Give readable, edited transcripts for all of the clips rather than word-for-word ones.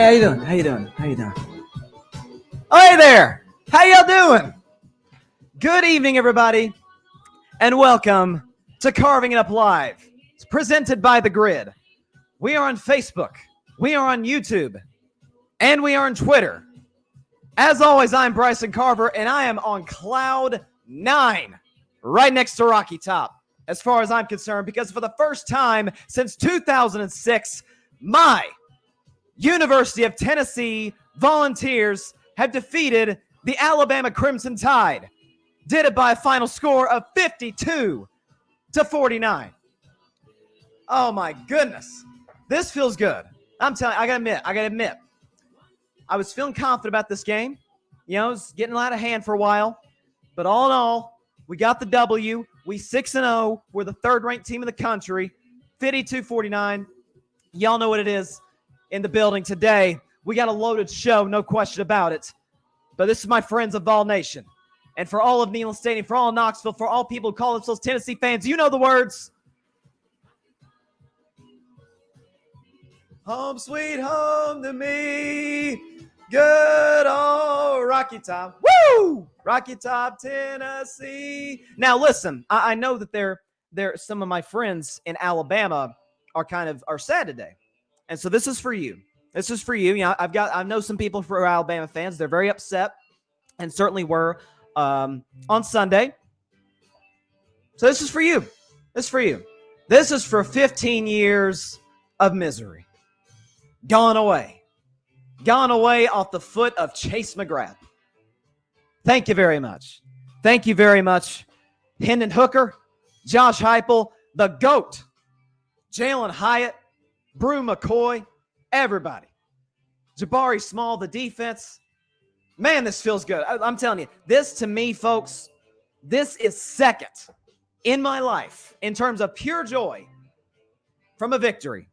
Hey, how you doing? How you doing? How you doing? Oh, hey there! How y'all doing? Good evening, everybody, and welcome to Carving It Up Live. It's presented by The Grid. We are on Facebook, we are on YouTube, and we are on Twitter. As always, I'm Bryson Carver, and I am on Cloud 9, right next to Rocky Top, as far as I'm concerned, because for the first time since 2006, my University of Tennessee Volunteers have defeated the Alabama Crimson Tide. Did it by a final score of 52-49. Oh my goodness. This feels good. I'm telling you, I gotta admit. I was feeling confident about this game. You know, it was getting out of hand for a while. But all in all, we got the W. We 6-0. We're the third-ranked team in the country. 52-49. Y'all know what it is in the building today. We got a loaded show, no question about it. But this is my friends of Vol Nation. And for all of Neyland Stadium, for all of Knoxville, for all people who call themselves Tennessee fans, you know the words. Home sweet home to me. Good old Rocky Top. Woo! Rocky Top, Tennessee. Now listen, I know that there some of my friends in Alabama are sad today. And so this is for you. This is for you. You know, I know some people who are Alabama fans. They're very upset, and certainly were on Sunday. So this is for you. This is for you. This is for 15 years of misery. Gone away. Gone away off the foot of Chase McGrath. Thank you very much. Thank you very much, Hendon Hooker, Josh Heupel, the GOAT, Jalen Hyatt, Brew McCoy, everybody. Jabari Small, the defense. Man, this feels good. I'm telling you, this to me, folks, this is second in my life in terms of pure joy from a victory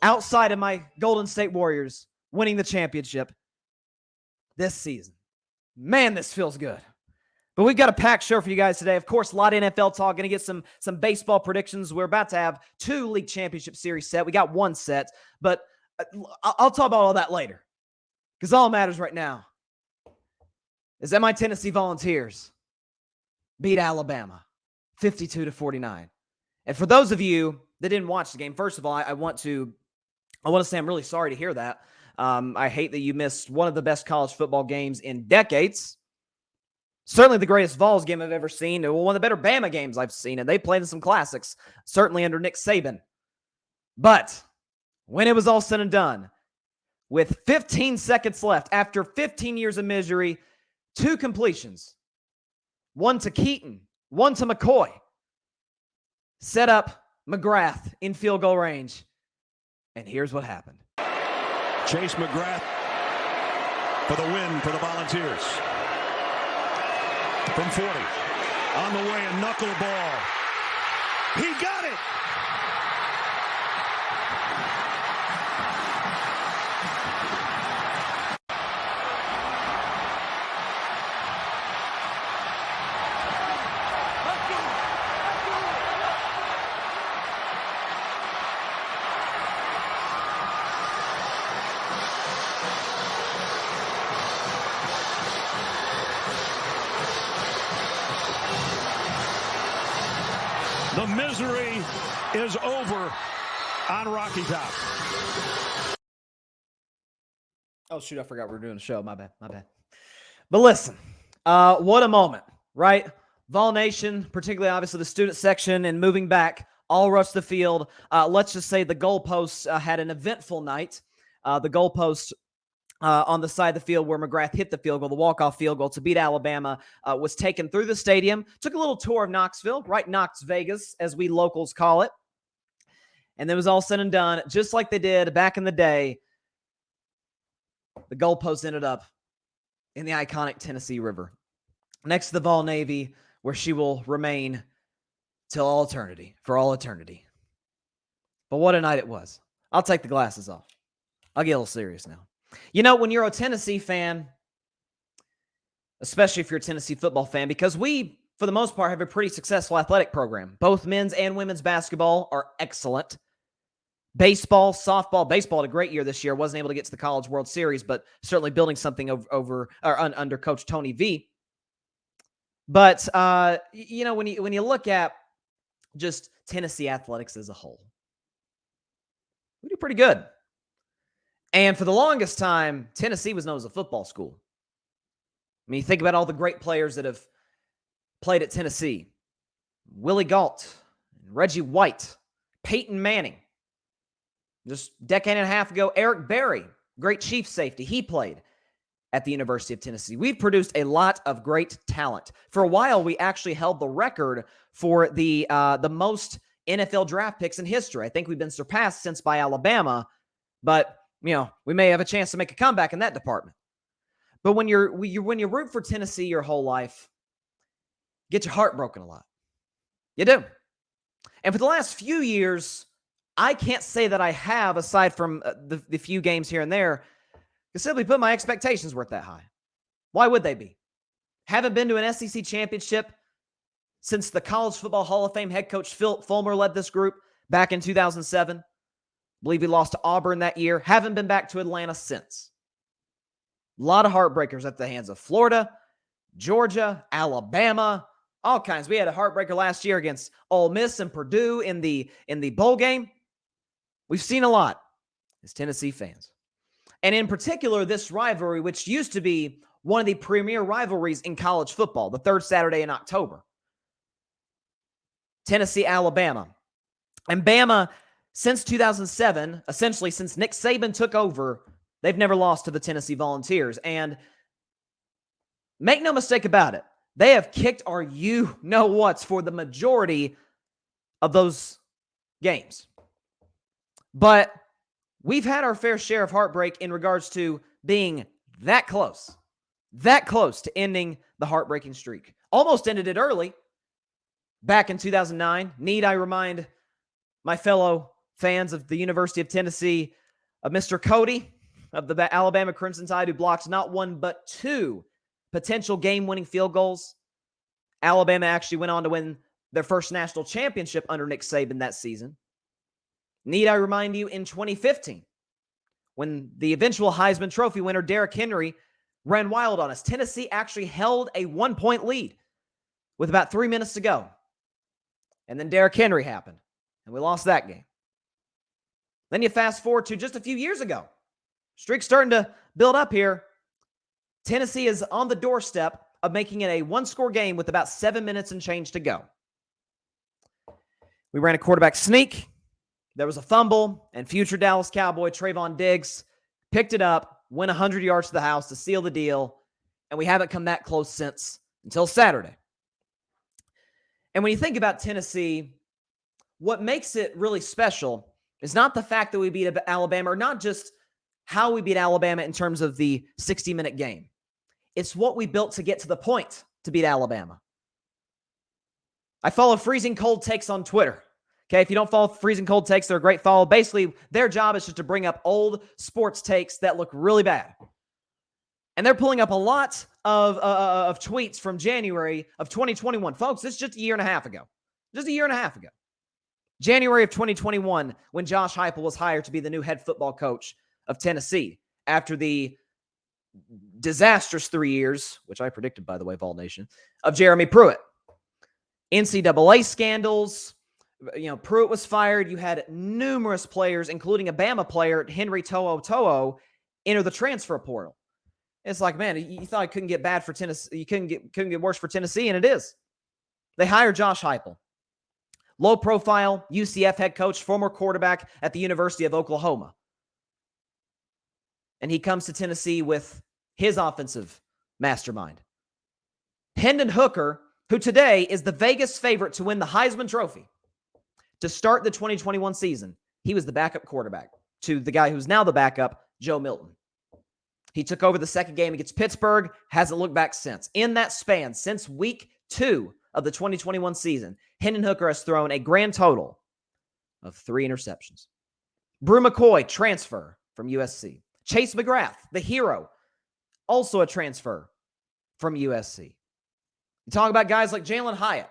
outside of my Golden State Warriors winning the championship this season. Man, this feels good. But we've got a packed show for you guys today. Of course, a lot of NFL talk. Going to get some baseball predictions. We're about to have 2 League Championship Series set. We got 1 set, but I'll talk about all that later. Because all that matters right now is that my Tennessee Volunteers beat Alabama 52-49. And for those of you that didn't watch the game, first of all, I want to say I'm really sorry to hear that. I hate that you missed one of the best college football games in decades. Certainly the greatest Vols game I've ever seen. One of the better Bama games I've seen. And they played in some classics, certainly under Nick Saban. But when it was all said and done, with 15 seconds left, after 15 years of misery, 2 completions, 1 to Keaton, 1 to McCoy, set up McGrath in field goal range. And here's what happened. Chase McGrath for the win for the Volunteers. From 40. On the way, a knuckleball. He got it! The misery is over on Rocky Top. Oh, shoot, I forgot we were doing a show. My bad. But listen, what a moment, right? Vol Nation, particularly obviously the student section and moving back, all rushed the field. Let's just say the goalposts had an eventful night. The goalpost on the side of the field where McGrath hit the field goal, the walk-off field goal to beat Alabama, was taken through the stadium. Took a little tour of Knoxville, right? Knox Vegas, as we locals call it. And then it was all said and done, just like they did back in the day. The goalpost ended up in the iconic Tennessee River, next to the Vol Navy, where she will remain till all eternity, for all eternity. But what a night it was. I'll take the glasses off. I'll get a little serious now. You know, when you're a Tennessee fan, especially if you're a Tennessee football fan, because we, for the most part, have a pretty successful athletic program. Both men's and women's basketball are excellent. Baseball, softball, baseball had a great year this year. Wasn't able to get to the College World Series, but certainly building something under Coach Tony V. But when you look at just Tennessee athletics as a whole, we do pretty good. And for the longest time, Tennessee was known as a football school. I mean, you think about all the great players that have played at Tennessee: Willie Gault, Reggie White, Peyton Manning. Just a decade and a half ago, Eric Berry, great chief safety. He played at the University of Tennessee. We've produced a lot of great talent. For a while, we actually held the record for the most NFL draft picks in history. I think we've been surpassed since by Alabama, but we may have a chance to make a comeback in that department. But when you root for Tennessee your whole life, you get your heart broken a lot. You do. And for the last few years, I can't say that I have, aside from the few games here and there, because simply put, my expectations weren't that high. Why would they be? Haven't been to an SEC championship since the College Football Hall of Fame head coach Phil Fulmer led this group back in 2007. I believe we lost to Auburn that year. Haven't been back to Atlanta since. A lot of heartbreakers at the hands of Florida, Georgia, Alabama, all kinds. We had a heartbreaker last year against Ole Miss and Purdue in the bowl game. We've seen a lot as Tennessee fans. And in particular, this rivalry, which used to be one of the premier rivalries in college football, the third Saturday in October. Tennessee, Alabama. And Bama, since 2007, essentially since Nick Saban took over, they've never lost to the Tennessee Volunteers. And make no mistake about it, they have kicked our you-know-whats for the majority of those games. But we've had our fair share of heartbreak in regards to being that close to ending the heartbreaking streak. Almost ended it early back in 2009. Need I remind my fellow fans of the University of Tennessee of Mr. Cody of the Alabama Crimson Tide, who blocked not one but two potential game-winning field goals. Alabama actually went on to win their first national championship under Nick Saban that season. Need I remind you, in 2015, when the eventual Heisman Trophy winner Derrick Henry ran wild on us, Tennessee actually held a 1-point lead with about 3 minutes to go. And then Derrick Henry happened, and we lost that game. Then you fast forward to just a few years ago. Streak's starting to build up here. Tennessee is on the doorstep of making it a one-score game with about 7 minutes and change to go. We ran a quarterback sneak. There was a fumble, and future Dallas Cowboy Trayvon Diggs picked it up, went 100 yards to the house to seal the deal, and we haven't come that close since until Saturday. And when you think about Tennessee, what makes it really special is not the fact that we beat Alabama, or not just how we beat Alabama in terms of the 60-minute game. It's what we built to get to the point to beat Alabama. I follow Freezing Cold Takes on Twitter. Okay, if you don't follow Freezing Cold Takes, they're a great follow. Basically, their job is just to bring up old sports takes that look really bad. And they're pulling up a lot of tweets from January of 2021. Folks, this is just a year and a half ago. Just a year and a half ago. January of 2021, when Josh Heupel was hired to be the new head football coach of Tennessee after the disastrous 3 years, which I predicted, by the way, Vol Nation, of Jeremy Pruitt. NCAA scandals. Pruitt was fired. You had numerous players, including a Bama player, Henry To'o, enter the transfer portal. It's like, man, you thought it couldn't get bad for Tennessee. You couldn't get worse for Tennessee, and it is. They hired Josh Heupel. Low-profile UCF head coach, former quarterback at the University of Oklahoma. And he comes to Tennessee with his offensive mastermind. Hendon Hooker, who today is the Vegas favorite to win the Heisman Trophy. To start the 2021 season, he was the backup quarterback to the guy who's now the backup, Joe Milton. He took over the second game against Pittsburgh, hasn't looked back since. In that span, since week 2 of the 2021 season, Hendon Hooker has thrown a grand total of 3 interceptions. Brew McCoy, transfer from USC. Chase McGrath, the hero, also a transfer from USC. You talk about guys like Jalen Hyatt,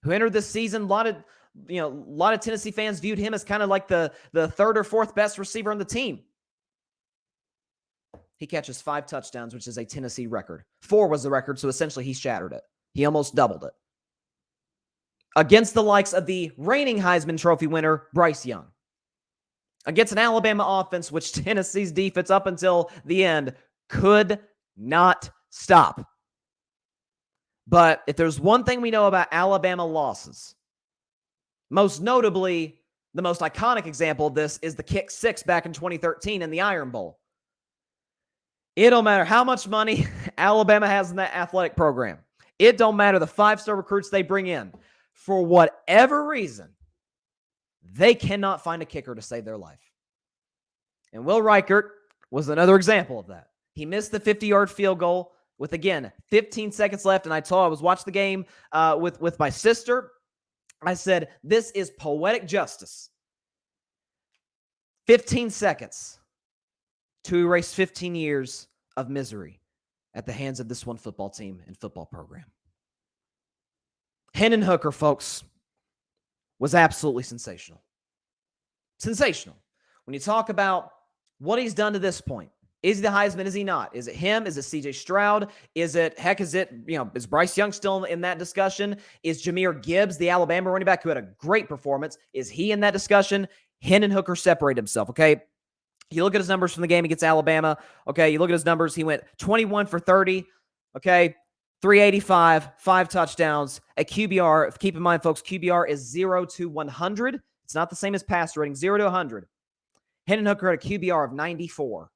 who entered this season, a a lot of Tennessee fans viewed him as kind of like the third or fourth best receiver on the team. He catches 5 touchdowns, which is a Tennessee record. 4 was the record, so essentially he shattered it. He almost doubled it. Against the likes of the reigning Heisman Trophy winner, Bryce Young. Against an Alabama offense, which Tennessee's defense up until the end could not stop. But if there's one thing we know about Alabama losses, most notably, the most iconic example of this is the kick 6 back in 2013 in the Iron Bowl. It don't matter how much money Alabama has in that athletic program. It don't matter the 5-star recruits they bring in. For whatever reason, they cannot find a kicker to save their life. And Will Reichert was another example of that. He missed the 50-yard field goal with, again, 15 seconds left. And I was watching the game with my sister. I said, this is poetic justice. 15 seconds to erase 15 years of misery at the hands of this one football team and football program. Hendon Hooker, folks, was absolutely sensational. Sensational. When you talk about what he's done to this point, is he the Heisman? Is he not? Is it him? Is it C.J. Stroud? Is Bryce Young still in that discussion? Is Jahmyr Gibbs, the Alabama running back who had a great performance, is he in that discussion? Hendon Hooker separated himself, okay? You look at his numbers from the game against Alabama, okay? You look at his numbers. He went 21 for 30, okay? 385, 5 touchdowns, a QBR. Keep in mind, folks, QBR is 0 to 100. It's not the same as passer rating, 0 to 100. Hendon Hooker had a QBR of 94.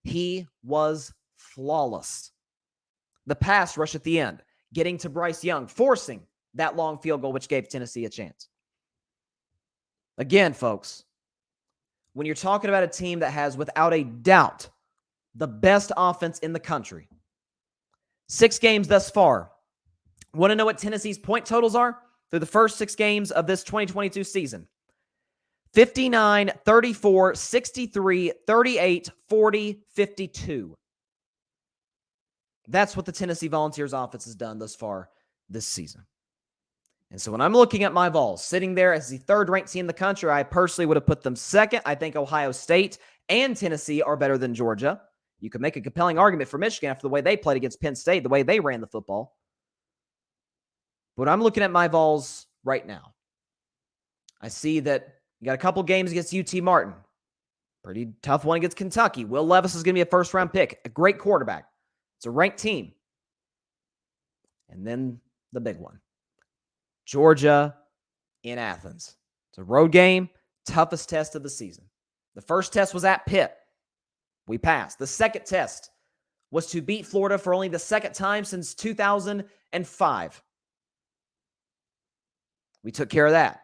He was flawless. The pass rush at the end, getting to Bryce Young, forcing that long field goal, which gave Tennessee a chance. Again, folks, when you're talking about a team that has, without a doubt, the best offense in the country, 6 games thus far. Want to know what Tennessee's point totals are through the first 6 games of this 2022 season? 59, 34, 63, 38, 40, 52. That's what the Tennessee Volunteers offense has done thus far this season. And so when I'm looking at my Vols, sitting there as the 3rd-ranked team in the country, I personally would have put them 2nd. I think Ohio State and Tennessee are better than Georgia. You could make a compelling argument for Michigan after the way they played against Penn State, the way they ran the football. But I'm looking at my Vols right now. I see that you got a couple games against UT Martin. Pretty tough one against Kentucky. Will Levis is going to be a first-round pick. A great quarterback. It's a ranked team. And then the big one. Georgia in Athens. It's a road game. Toughest test of the season. The first test was at Pitt. We passed. The second test was to beat Florida for only the 2nd time since 2005. We took care of that.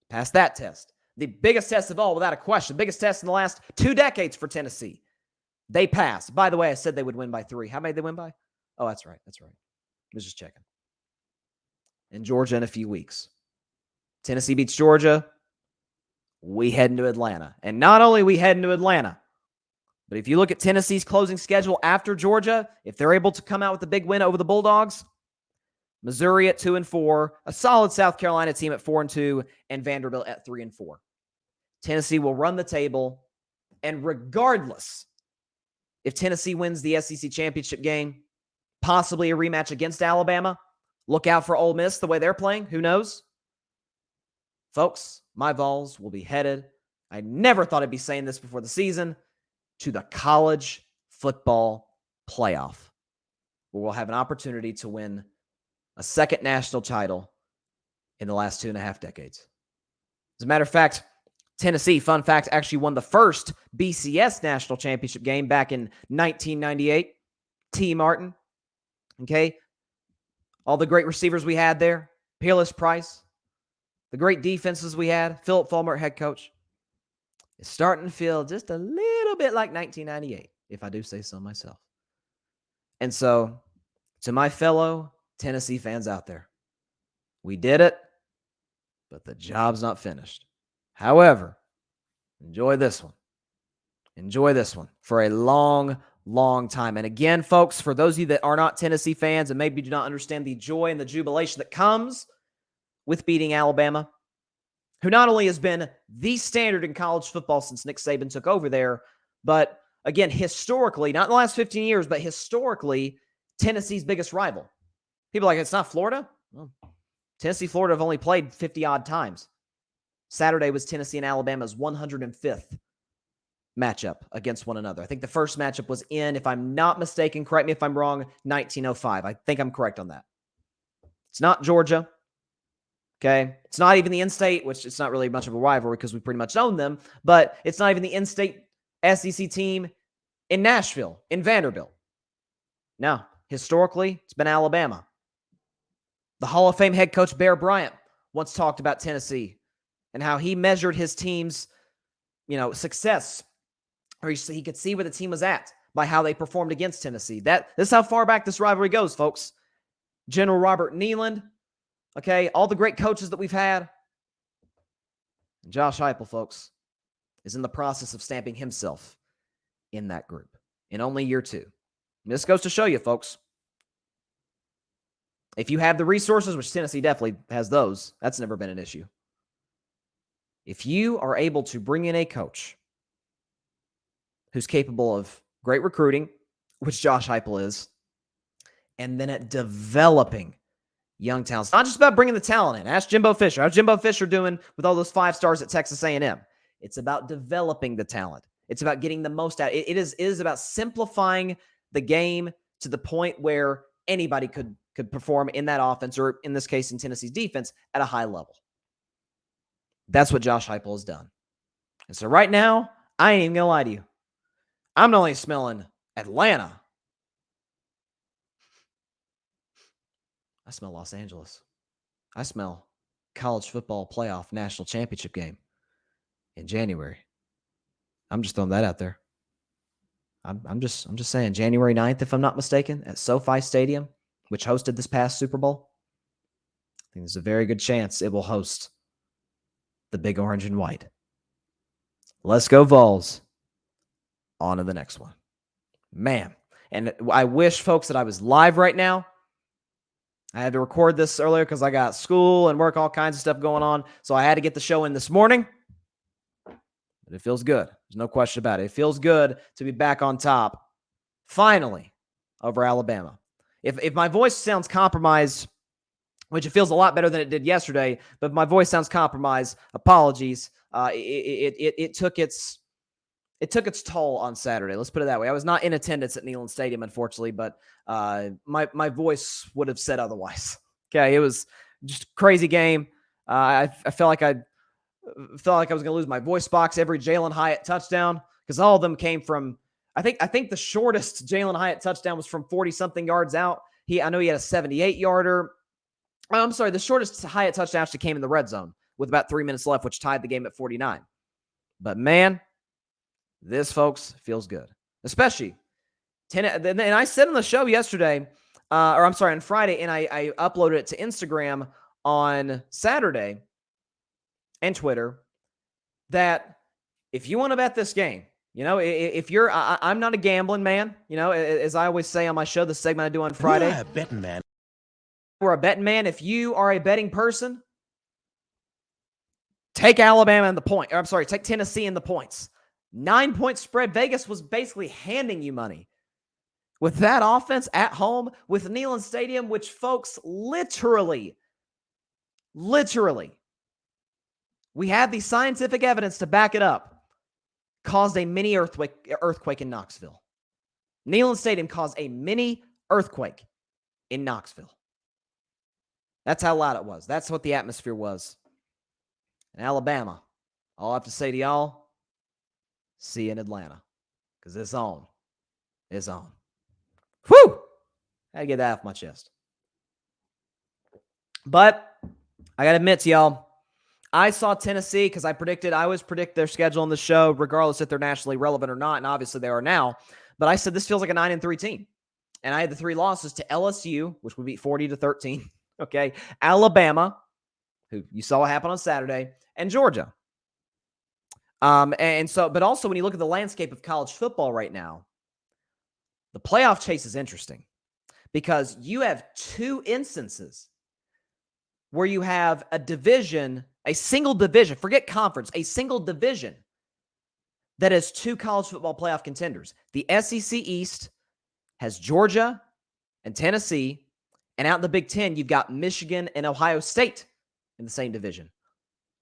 Passed that test. The biggest test of all, without a question. Biggest test in the last 2 decades for Tennessee. They passed. By the way, I said they would win by 3. How many did they win by? Oh, that's right. That's right. I was just checking. And Georgia in a few weeks. Tennessee beats Georgia. We head into Atlanta. And not only we head into Atlanta, but if you look at Tennessee's closing schedule after Georgia, if they're able to come out with a big win over the Bulldogs, Missouri at 2-4, a solid South Carolina team at 4-2, and Vanderbilt at 3-4. Tennessee will run the table, and regardless if Tennessee wins the SEC championship game, possibly a rematch against Alabama, look out for Ole Miss the way they're playing. Who knows? Folks, my Vols will be headed, I never thought I'd be saying this before the season, to the college football playoff, where we'll have an opportunity to win a 2nd national title in the last 2.5 decades. As a matter of fact, Tennessee, fun fact, actually won the first BCS national championship game back in 1998. T. Martin, okay? All the great receivers we had there, Peerless Price, the great defenses we had, Philip Fulmer, head coach. It's starting to feel just a little bit like 1998, if I do say so myself. And so, to my fellow Tennessee fans out there, we did it, but the job's not finished. However, enjoy this one. Enjoy this one for a long, long time. And again, folks, for those of you that are not Tennessee fans and maybe do not understand the joy and the jubilation that comes with beating Alabama, who not only has been the standard in college football since Nick Saban took over there, but again, historically, not in the last 15 years, but historically, Tennessee's biggest rival. People are like, it's not Florida? Well, Tennessee, Florida have only played 50-odd times. Saturday was Tennessee and Alabama's 105th matchup against one another. I think the first matchup was in, if I'm not mistaken, correct me if I'm wrong, 1905. I think I'm correct on that. It's not Georgia. Okay. It's not even the in-state, which it's not really much of a rivalry because we pretty much own them, but it's not even the in-state SEC team in Nashville, in Vanderbilt. No, historically, it's been Alabama. The Hall of Fame head coach Bear Bryant once talked about Tennessee and how he measured his team's, success, or he could see where the team was at by how they performed against Tennessee. This is how far back this rivalry goes, folks. General Robert Neyland, okay, all the great coaches that we've had. Josh Heupel, folks, is in the process of stamping himself in that group in only year 2. And this goes to show you, folks, if you have the resources, which Tennessee definitely has those, that's never been an issue. If you are able to bring in a coach who's capable of great recruiting, which Josh Heupel is, and then at developing young talent. It's not just about bringing the talent in. Ask Jimbo Fisher. How's Jimbo Fisher doing with all those 5 stars at Texas A&M? It's about developing the talent. It's about getting the most out. It is about simplifying the game to the point where anybody could perform in that offense, or in this case, in Tennessee's defense, at a high level. That's what Josh Heupel has done. And so right now, I ain't even going to lie to you. I'm not only smelling Atlanta. I smell Los Angeles. I smell college football playoff national championship game in January. I'm just throwing that out there. I'm just saying, January 9th, if I'm not mistaken, at SoFi Stadium, which hosted this past Super Bowl. I think there's a very good chance it will host the Big Orange and White. Let's go Vols. On to the next one. Man, and I wish, folks, that I was live right now. I had to record this earlier because I got school and work, all kinds of stuff going on. So I had to get the show in this morning. But it feels good. There's no question about it. It feels good to be back on top, finally, over Alabama. If my voice sounds compromised, which it feels a lot better than it did yesterday, but if my voice sounds compromised, apologies. It took its toll on Saturday. Let's put it that way. I was not in attendance at Neyland Stadium, unfortunately, but my voice would have said otherwise. Okay, it was just a crazy game. I felt like I was going to lose my voice box every Jalen Hyatt touchdown because all of them came from. I think the shortest Jalen Hyatt touchdown was from 40-something yards out. I know he had a 78-yarder. I'm sorry, the shortest Hyatt touchdown actually came in the red zone with about 3 minutes left, which tied the game at 49. But man, this, folks, feels good. Especially, and I said on the show yesterday, on Friday, and I uploaded it to Instagram on Saturday and Twitter, that if you want to bet this game, if you're, I'm not a gambling man, as I always say on my show, the segment I do on Friday. You're a betting man. We're a betting man. If you are a betting person, take Alabama in the point. Take Tennessee in the points. 9-point spread. Vegas was basically handing you money with that offense at home with Neyland Stadium, which, folks, literally, we have the scientific evidence to back it up, caused a mini earthquake in Knoxville. Neyland Stadium caused a mini earthquake in Knoxville. That's how loud it was. That's what the atmosphere was. In Alabama, all I have to say to y'all, see you in Atlanta. Because it's on. It's on. Whew! I had to get that off my chest. But I got to admit to y'all, I saw Tennessee because I always predict their schedule on the show, regardless if they're nationally relevant or not, and obviously they are now. But I said this feels like a 9-3 team. And I had the 3 losses to LSU, which would beat 40-13. Okay. Alabama, who you saw what happened on Saturday, and Georgia. But also when you look at the landscape of college football right now, the playoff chase is interesting because you have 2 instances where you have a division A single division, forget conference, a single division that has 2 college football playoff contenders. The SEC East has Georgia and Tennessee, and out in the Big Ten, you've got Michigan and Ohio State in the same division.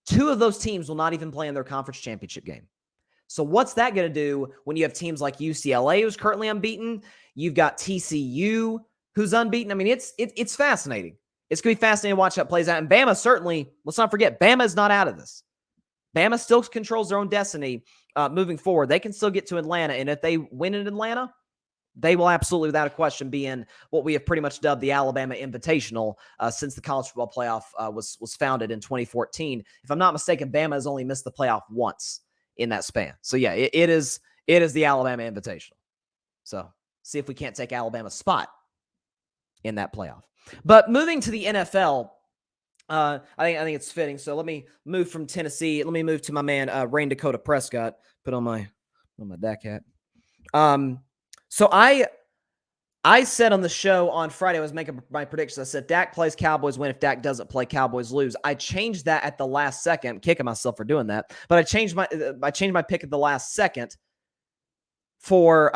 2 of those teams will not even play in their conference championship game. So what's that going to do when you have teams like UCLA, who's currently unbeaten? You've got TCU, who's unbeaten. I mean, it's fascinating. It's going to be fascinating to watch how it plays out. And Bama certainly, let's not forget, Bama is not out of this. Bama still controls their own destiny moving forward. They can still get to Atlanta, and if they win in Atlanta, they will absolutely, without a question, be in what we have pretty much dubbed the Alabama Invitational since the college football playoff was founded in 2014. If I'm not mistaken, Bama has only missed the playoff once in that span. So yeah, it is the Alabama Invitational. So see if we can't take Alabama's spot in that playoff. But moving to the NFL, I think it's fitting. So let me move from Tennessee. Let me move to my man Rain Dakota Prescott. Put on my Dak hat. So I said on the show on Friday, I was making my predictions. I said Dak plays, Cowboys win. If Dak doesn't play, Cowboys lose. I changed that at the last second. I'm kicking myself for doing that, but I changed my pick at the last second for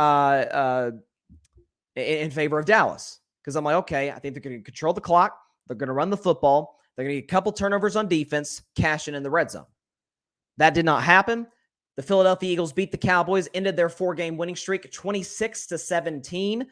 in favor of Dallas, because I'm like, okay, I think they're going to control the clock. They're going to run the football. They're going to get a couple turnovers on defense, cashing in the red zone. That did not happen. The Philadelphia Eagles beat the Cowboys, ended their 4-game winning streak 26-17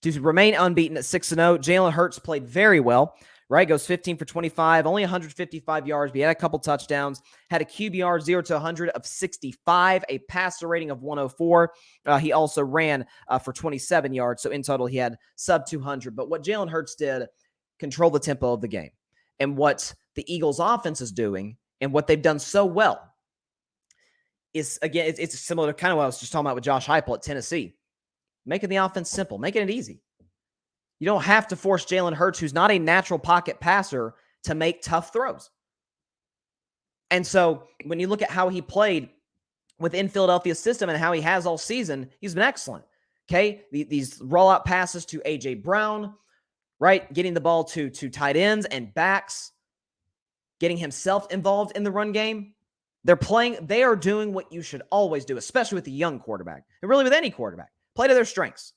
to remain unbeaten at 6-0. Jalen Hurts played very well, right? Goes 15 for 25, only 155 yards, but he had a couple touchdowns, had a QBR 0 to 100 of 65, a passer rating of 104. He also ran for 27 yards, so in total he had sub 200. But what Jalen Hurts did, control the tempo of the game. And what the Eagles offense is doing, and what they've done so well, is, again, it's similar to kind of what I was just talking about with Josh Heupel at Tennessee. Making the offense simple, making it easy. You don't have to force Jalen Hurts, who's not a natural pocket passer, to make tough throws. And so when you look at how he played within Philadelphia's system and how he has all season, he's been excellent. Okay, these rollout passes to A.J. Brown, right? Getting the ball to tight ends and backs, getting himself involved in the run game. They are doing what you should always do, especially with a young quarterback, and really with any quarterback. Play to their strengths.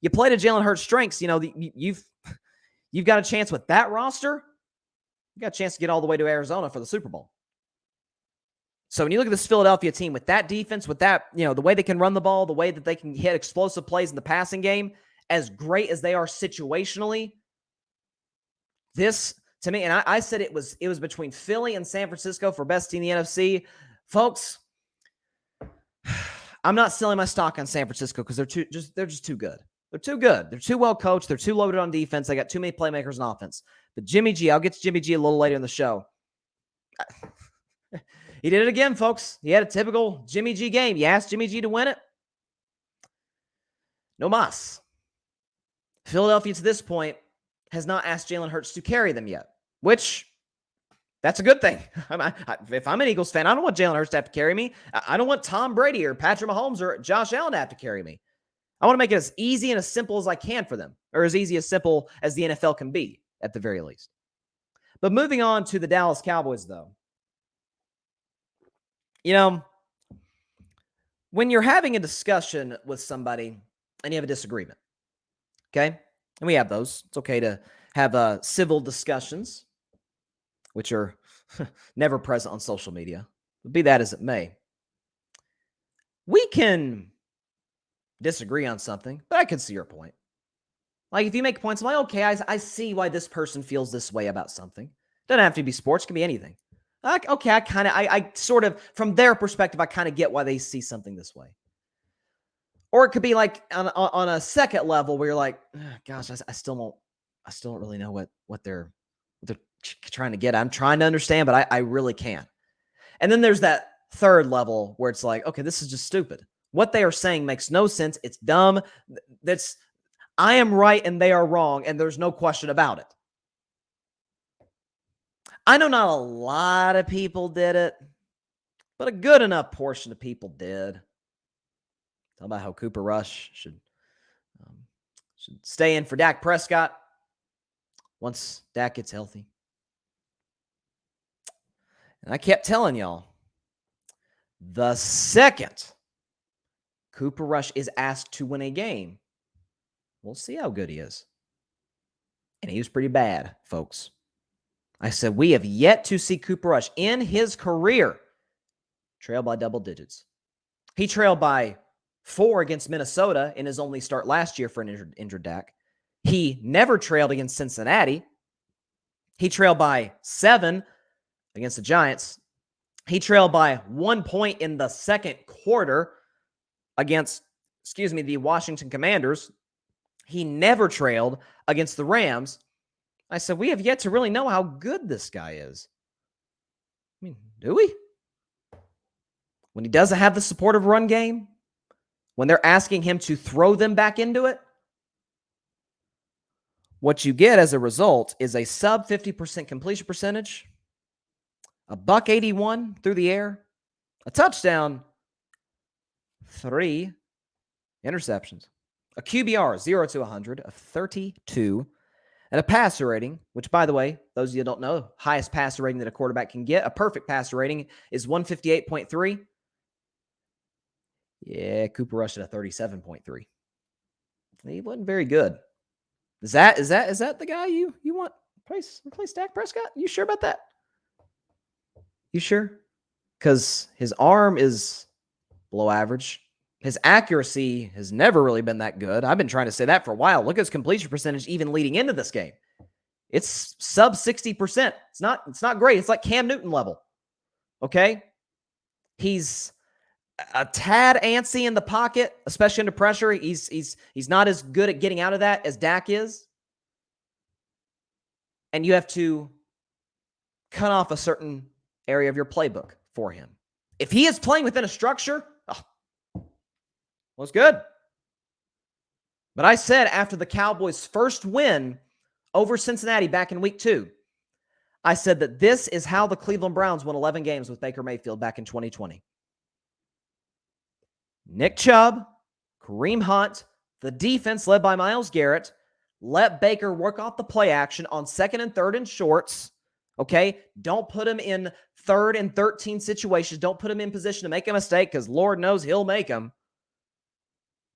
You play to Jalen Hurts' strengths, you've got a chance with that roster. You got a chance to get all the way to Arizona for the Super Bowl. So when you look at this Philadelphia team with that defense, with that, the way they can run the ball, the way that they can hit explosive plays in the passing game, as great as they are situationally, this, to me, and I said it was between Philly and San Francisco for best team in the NFC. Folks, I'm not selling my stock on San Francisco because they're just too good. They're too good. They're too well coached. They're too loaded on defense. They got too many playmakers on offense. But Jimmy G, I'll get to Jimmy G a little later in the show. He did it again, folks. He had a typical Jimmy G game. You asked Jimmy G to win it? No mas. Philadelphia, to this point, has not asked Jalen Hurts to carry them yet, which, that's a good thing. If I'm an Eagles fan, I don't want Jalen Hurts to have to carry me. I don't want Tom Brady or Patrick Mahomes or Josh Allen to have to carry me. I want to make it as easy and as simple as I can for them, or as easy, as simple as the NFL can be, at the very least. But moving on to the Dallas Cowboys, though. When you're having a discussion with somebody and you have a disagreement, okay? And we have those. It's okay to have civil discussions, which are never present on social media. But be that as it may, we can disagree on something, but I can see your point. Like, if you make points, I'm like, okay, I see why this person feels this way about something. Doesn't have to be sports. It can be anything. Okay, I sort of, from their perspective, I kind of get why they see something this way. Or it could be like on a second level where you're like, gosh, I still don't really know what they're trying to get at. I'm trying to understand, but I really can't. And then there's that third level where it's like, okay, this is just stupid. What they are saying makes no sense. It's dumb. I am right and they are wrong, and there's no question about it. I know not a lot of people did it, but a good enough portion of people did. Talk about how Cooper Rush should stay in for Dak Prescott once Dak gets healthy. And I kept telling y'all, the second Cooper Rush is asked to win a game, we'll see how good he is. And he was pretty bad, folks. I said, we have yet to see Cooper Rush in his career trail by double digits. He trailed by 4 against Minnesota in his only start last year for an injured Dak. He never trailed against Cincinnati. He trailed by 7 against the Giants. He trailed by 1 point in the second quarter against, the Washington Commanders. He never trailed against the Rams. I said, we have yet to really know how good this guy is. I mean, do we? When he doesn't have the supportive run game, when they're asking him to throw them back into it, what you get as a result is a sub 50% completion percentage, a $181 through the air, a touchdown, 3 interceptions, a QBR 0 to 100 of 32, and a passer rating, which, by the way, those of you who don't know, highest passer rating that a quarterback can get, a perfect passer rating is 158.3. Yeah, Cooper Rush at a 37.3. He wasn't very good. Is that the guy you want replace Dak Prescott? You sure about that? You sure? Because his arm is below average. His accuracy has never really been that good. I've been trying to say that for a while. Look at his completion percentage even leading into this game. It's sub 60%. It's not great. It's like Cam Newton level. Okay? He's a tad antsy in the pocket, especially under pressure. He's not as good at getting out of that as Dak is. And you have to cut off a certain area of your playbook for him. If he is playing within a structure, well, it's good. But I said after the Cowboys' first win over Cincinnati back in week 2, I said that this is how the Cleveland Browns won 11 games with Baker Mayfield back in 2020. Nick Chubb, Kareem Hunt, the defense led by Myles Garrett, let Baker work off the play action on 2nd and 3rd and shorts. Okay? Don't put him in 3rd and 13 situations. Don't put him in position to make a mistake because Lord knows he'll make them.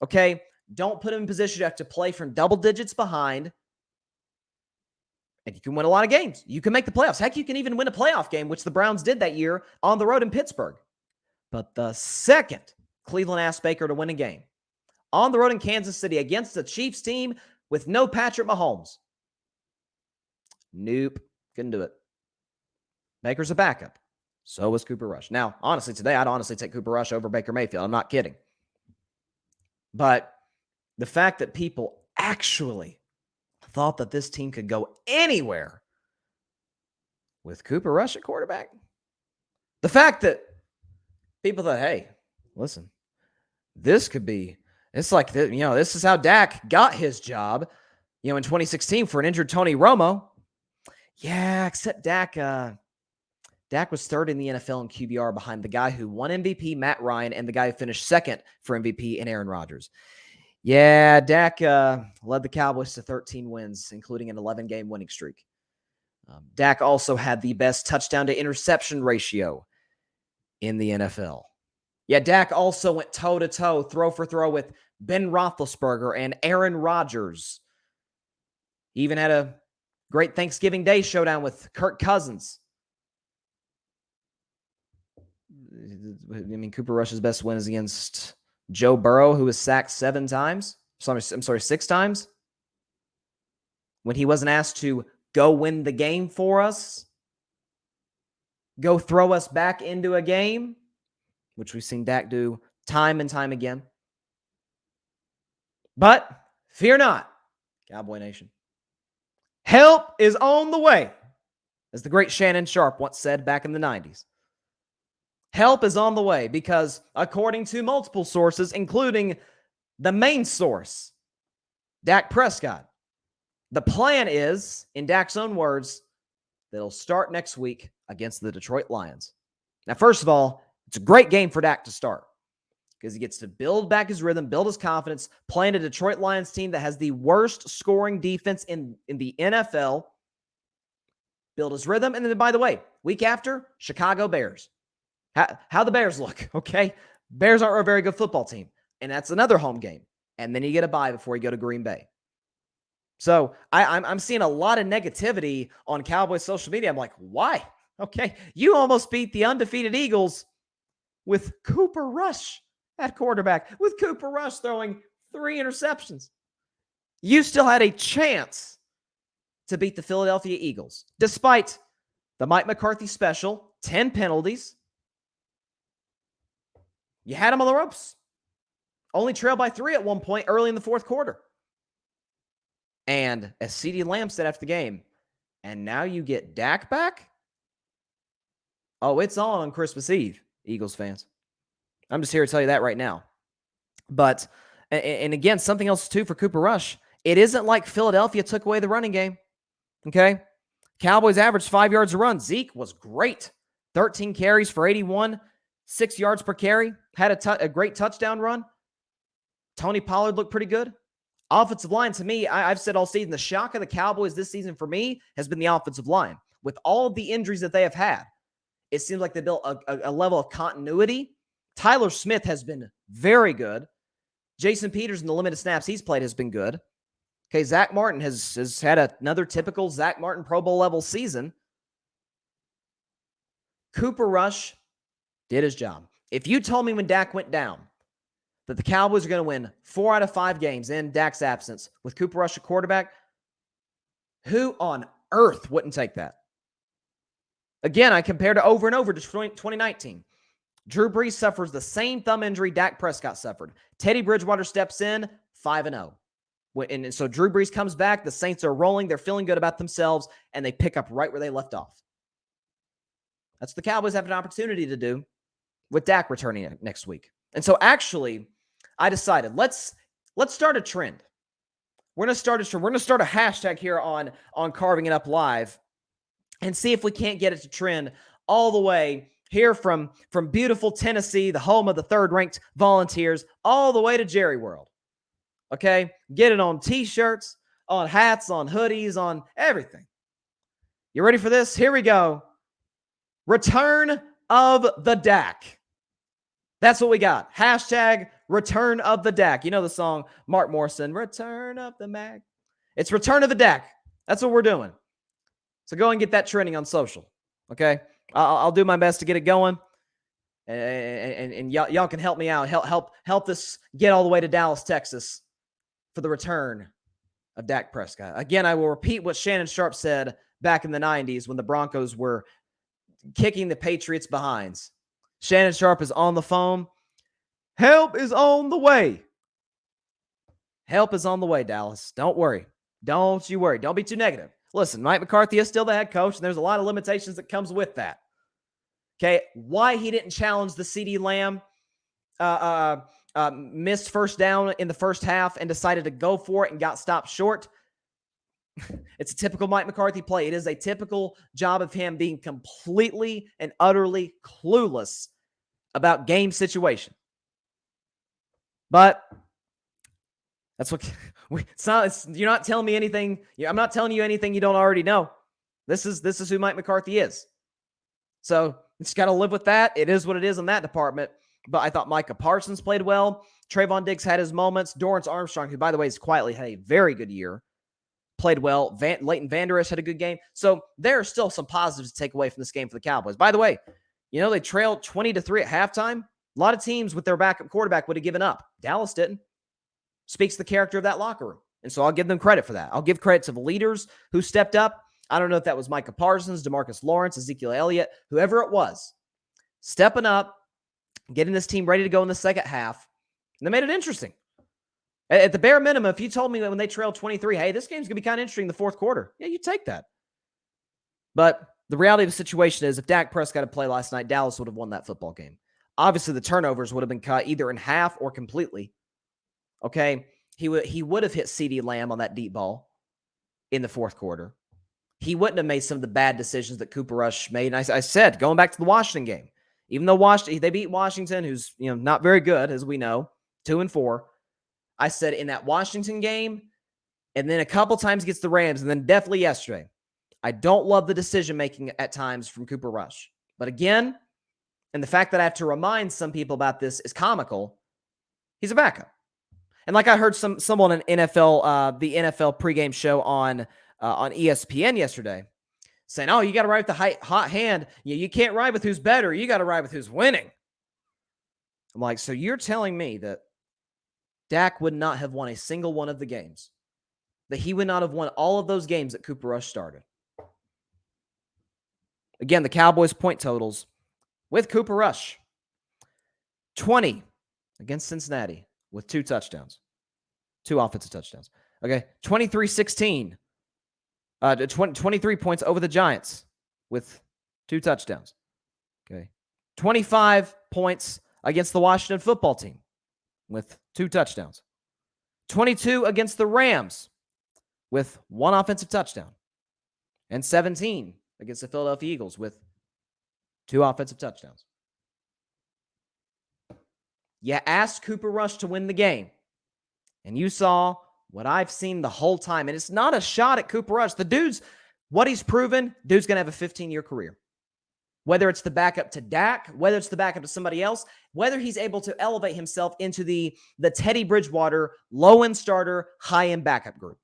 Okay? Don't put him in position to have to play from double digits behind. And you can win a lot of games. You can make the playoffs. Heck, you can even win a playoff game, which the Browns did that year on the road in Pittsburgh. But the second Cleveland asked Baker to win a game on the road in Kansas City against the Chiefs team with no Patrick Mahomes, nope, couldn't do it. Baker's a backup. So was Cooper Rush. Now, honestly, today, I'd honestly take Cooper Rush over Baker Mayfield. I'm not kidding. But the fact that people actually thought that this team could go anywhere with Cooper Rush at quarterback, the fact that people thought, hey, listen, this could be, it's like, this is how Dak got his job, in 2016 for an injured Tony Romo. Yeah, except Dak was 3rd in the NFL in QBR behind the guy who won MVP, Matt Ryan, and the guy who finished 2nd for MVP in Aaron Rodgers. Yeah, Dak led the Cowboys to 13 wins, including an 11-game winning streak. Dak also had the best touchdown to interception ratio in the NFL. Yeah, Dak also went toe-to-toe, throw for throw with Ben Roethlisberger and Aaron Rodgers. He even had a great Thanksgiving Day showdown with Kirk Cousins. I mean, Cooper Rush's best win is against Joe Burrow, who was sacked 7 times. I'm sorry, 6 times. When he wasn't asked to go win the game for us, go throw us back into a game, which we've seen Dak do time and time again. But fear not, Cowboy Nation. Help is on the way, as the great Shannon Sharp once said back in the 90s. Help is on the way because, according to multiple sources, including the main source, Dak Prescott, the plan is, in Dak's own words, that he'll start next week against the Detroit Lions. Now, first of all, it's a great game for Dak to start because he gets to build back his rhythm, build his confidence, playing a Detroit Lions team that has the worst scoring defense in the NFL. build his rhythm. And then, by the way, week after, Chicago Bears. How the Bears look, okay? Bears aren't a very good football team, and that's another home game. And then you get a bye before you go to Green Bay. So I'm seeing a lot of negativity on Cowboys social media. I'm like, why? Okay, you almost beat the undefeated Eagles with Cooper Rush at quarterback, with Cooper Rush throwing 3 interceptions. You still had a chance to beat the Philadelphia Eagles, despite the Mike McCarthy special, 10 penalties. You had them on the ropes. Only trailed by 3 at one point early in the fourth quarter. And as CeeDee Lamb said after the game, and now you get Dak back? Oh, it's on Christmas Eve, Eagles fans. I'm just here to tell you that right now. But, and again, something else too for Cooper Rush. It isn't like Philadelphia took away the running game. Okay? Cowboys averaged 5 yards a run. Zeke was great. 13 carries for 81, 6 yards per carry. Had a great touchdown run. Tony Pollard looked pretty good. Offensive line, to me, I've said all season, the shock of the Cowboys this season for me has been the offensive line. With all of the injuries that they have had, it seems like they built a level of continuity. Tyler Smith has been very good. Jason Peters, in the limited snaps he's played, has been good. Okay, Zach Martin has had another typical Zach Martin Pro Bowl level season. Cooper Rush did his job. If you told me when Dak went down that the Cowboys are going to win 4 out of 5 games in Dak's absence with Cooper Rush at quarterback, who on earth wouldn't take that? Again, I compared it over and over to 2019. Drew Brees suffers the same thumb injury Dak Prescott suffered. Teddy Bridgewater steps in 5-0. And so Drew Brees comes back. The Saints are rolling. They're feeling good about themselves, and they pick up right where they left off. That's what the Cowboys have an opportunity to do with Dak returning next week. And so actually, I decided let's start a trend. We're going to start a trend. We're going to start a hashtag here on Carving It Up Live and see if we can't get it to trend all the way here from beautiful Tennessee, the home of the third-ranked Volunteers, all the way to Jerry World. Okay? Get it on T-shirts, on hats, on hoodies, on everything. You ready for this? Here we go. Return of the Dak. That's what we got. Hashtag Return of the Dak. You know the song, Mark Morrison, Return of the Mac. It's Return of the Dak. That's what we're doing. So go and get that trending on social. Okay? I'll do my best to get it going. And y'all can help me out. Help this get all the way to Dallas, Texas for the return of Dak Prescott. Again, I will repeat what Shannon Sharpe said back in the 90s when the Broncos were kicking the Patriots' behinds. Shannon Sharpe is on the phone. Help is on the way. Help is on the way, Dallas. Don't worry. Don't you worry. Don't be too negative. Listen, Mike McCarthy is still the head coach, and there's a lot of limitations that comes with that. Okay, why he didn't challenge the CeeDee Lamb missed first down in the first half and decided to go for it and got stopped short. It's a typical Mike McCarthy play. It is a typical job of him being completely and utterly clueless about game situation. But that's what you're not telling me anything. I'm not telling you anything you don't already know. This is who Mike McCarthy is. So you just got to live with that. It is what it is in that department. But I thought Micah Parsons played well. Trayvon Diggs had his moments. Dorrance Armstrong, who, by the way, has quietly had a very good year, played well. Leighton Vander Esch had a good game. So there are still some positives to take away from this game for the Cowboys. By the way, they trailed 20-3 at halftime. A lot of teams with their backup quarterback would have given up. Dallas didn't. Speaks the character of that locker room. And so I'll give them credit for that. I'll give credit to the leaders who stepped up. I don't know if that was Micah Parsons, DeMarcus Lawrence, Ezekiel Elliott, whoever it was, stepping up, getting this team ready to go in the second half. And they made it interesting. At the bare minimum, if you told me that when they trailed 23, hey, this game's going to be kind of interesting in the fourth quarter, yeah, you take that. But the reality of the situation is if Dak Prescott had played last night, Dallas would have won that football game. Obviously, the turnovers would have been cut either in half or completely. Okay? He would have hit CeeDee Lamb on that deep ball in the fourth quarter. He wouldn't have made some of the bad decisions that Cooper Rush made. And I said, going back to the Washington game, even though they beat Washington, who's not very good, as we know, 2-4. I said in that Washington game, and then a couple times against the Rams, and then definitely yesterday, I don't love the decision-making at times from Cooper Rush. But again, and the fact that I have to remind some people about this is comical, he's a backup. And like I heard someone in NFL, the NFL pregame show on ESPN yesterday saying, oh, you got to ride with the hot hand. You can't ride with who's better. You got to ride with who's winning. I'm like, so you're telling me that Dak would not have won a single one of the games, that he would not have won all of those games that Cooper Rush started. Again, the Cowboys' point totals with Cooper Rush, 20 against Cincinnati with 2 touchdowns, 2 offensive touchdowns. Okay, 23-16, 23 points over the Giants with 2 touchdowns. Okay, 25 points against the Washington football team with 2 touchdowns. 22 against the Rams with 1 offensive touchdown. And 17 against the Philadelphia Eagles with 2 offensive touchdowns. You asked Cooper Rush to win the game, and you saw what I've seen the whole time. And it's not a shot at Cooper Rush. The dude's, what he's proven, dude's going to have a 15-year career. Whether it's the backup to Dak, whether it's the backup to somebody else, whether he's able to elevate himself into the Teddy Bridgewater low-end starter, high-end backup group.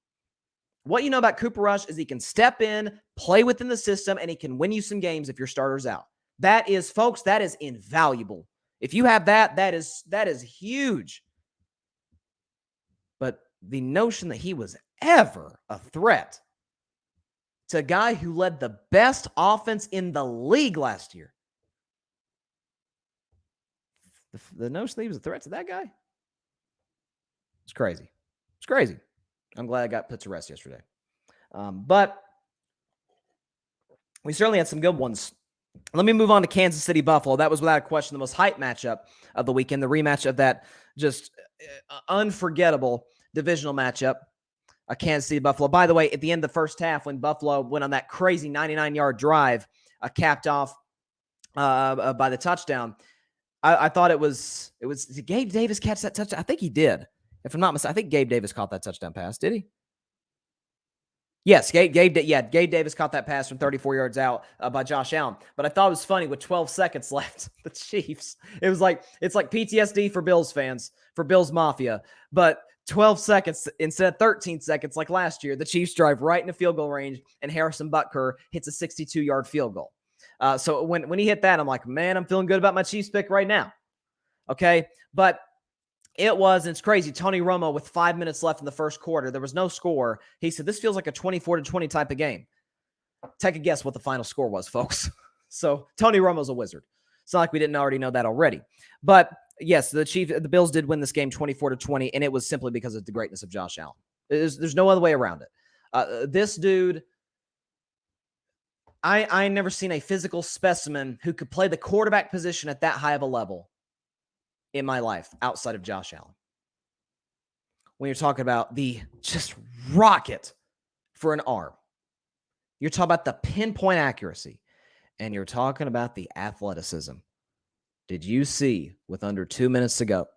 What you know about Cooper Rush is he can step in, play within the system, and he can win you some games if your starter's out. That is, folks, that is invaluable. If you have that, that is huge. But the notion that he was ever a threat to a guy who led the best offense in the league last year, the notion that he was a threat to that guy, it's crazy. It's crazy. I'm glad I got put to rest yesterday. But we certainly had some good ones. Let me move on to Kansas City Buffalo. That was without a question the most hype matchup of the weekend, the rematch of that just unforgettable divisional matchup. Kansas City Buffalo. By the way, at the end of the first half, when Buffalo went on that crazy 99-yard drive, capped off by the touchdown, I thought it was did Gabe Davis catch that touchdown? I think he did. If I'm not mistaken, I think Gabe Davis caught that touchdown pass. Did he? Yes, Gabe Davis caught that pass from 34 yards out by Josh Allen. But I thought it was funny with 12 seconds left, the Chiefs. It's like PTSD for Bills fans, for Bills Mafia. But 12 seconds instead of 13 seconds like last year, the Chiefs drive right into field goal range, and Harrison Butker hits a 62-yard field goal. So when he hit that, I'm like, man, I'm feeling good about my Chiefs pick right now. Okay, but it's crazy. Tony Romo, with 5 minutes left in the first quarter, there was no score. He said, this feels like a 24-20 type of game. Take a guess what the final score was, folks. So Tony Romo's a wizard. It's not like we didn't already know that already. But yes, the Bills did win this game 24-20, and it was simply because of the greatness of Josh Allen. There's no other way around it. This dude, I never seen a physical specimen who could play the quarterback position at that high of a level in my life outside of Josh Allen. When you're talking about the just rocket for an arm, you're talking about the pinpoint accuracy, and you're talking about the athleticism. Did you see, with under 2 minutes to go,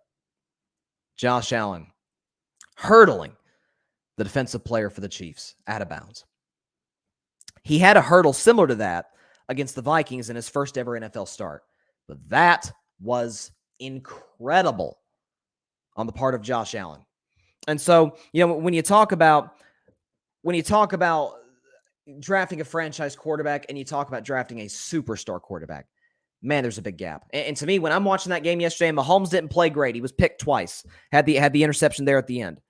Josh Allen hurdling the defensive player for the Chiefs out of bounds? He had a hurdle similar to that against the Vikings in his first ever NFL start, but that was incredible on the part of Josh Allen. And so, when you talk about drafting a franchise quarterback and you talk about drafting a superstar quarterback, man, there's a big gap. And to me, when I'm watching that game yesterday, Mahomes didn't play great. He was picked twice, had the interception there at the end.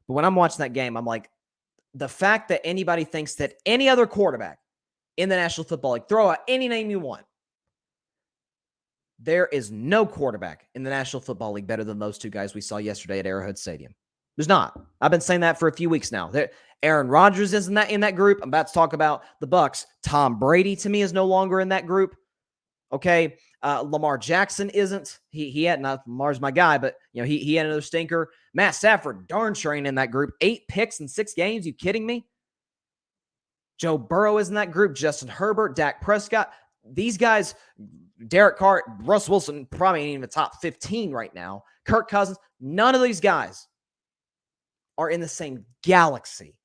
But when I'm watching that game, I'm like, the fact that anybody thinks that any other quarterback in the National Football League, throw out any name you want, there is no quarterback in the National Football League better than those two guys we saw yesterday at Arrowhead Stadium. There's not. I've been saying that for a few weeks now. Aaron Rodgers is in that group. I'm about to talk about the Bucs. Tom Brady, to me, is no longer in that group. Okay, Lamar Jackson isn't. He had, not Lamar's my guy, but he had another stinker. Matt Stafford, darn sure ain't in that group. 8 picks in 6 games. You kidding me? Joe Burrow is in that group. Justin Herbert, Dak Prescott. These guys, Derek Carr, Russ Wilson, probably ain't even the top 15 right now. Kirk Cousins, none of these guys are in the same galaxy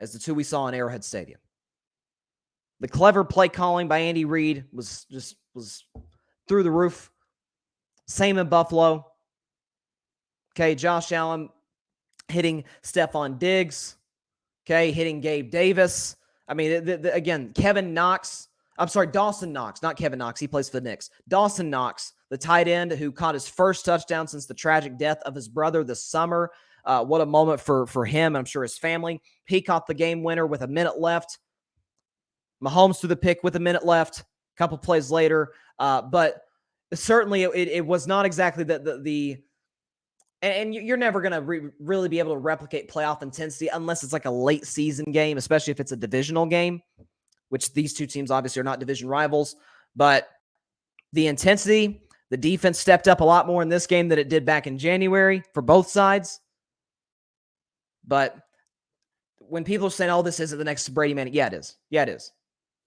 as the two we saw in Arrowhead Stadium. The clever play calling by Andy Reid was through the roof. Same in Buffalo. Okay, Josh Allen hitting Stephon Diggs. Okay, hitting Gabe Davis. I mean, again, Dawson Knox, not Kevin Knox. He plays for the Knicks. Dawson Knox, the tight end who caught his first touchdown since the tragic death of his brother this summer. What a moment for him. I'm sure his family. He caught the game winner with a minute left. Mahomes threw the pick with a minute left. A couple plays later, but certainly it was not exactly the and you're never going to really be able to replicate playoff intensity unless it's like a late season game, especially if it's a divisional game, which these two teams obviously are not division rivals. But the intensity, the defense stepped up a lot more in this game than it did back in January for both sides. But when people are saying, oh, this isn't the next Brady Manning, yeah, it is. Yeah, it is.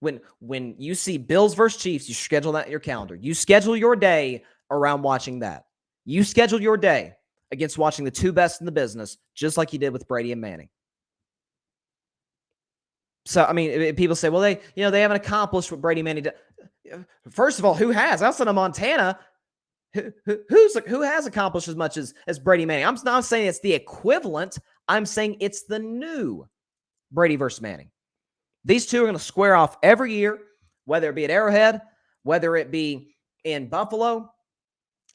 When you see Bills versus Chiefs, you schedule that in your calendar. You schedule your day around watching that. You schedule your day against watching the two best in the business, just like you did with Brady and Manning. So, I mean, people say, well, they haven't accomplished what Brady and Manning did. First of all, who has? Outside of Montana, who has accomplished as much as Brady Manning? I'm not saying it's the equivalent. I'm saying it's the new Brady versus Manning. These two are going to square off every year, whether it be at Arrowhead, whether it be in Buffalo.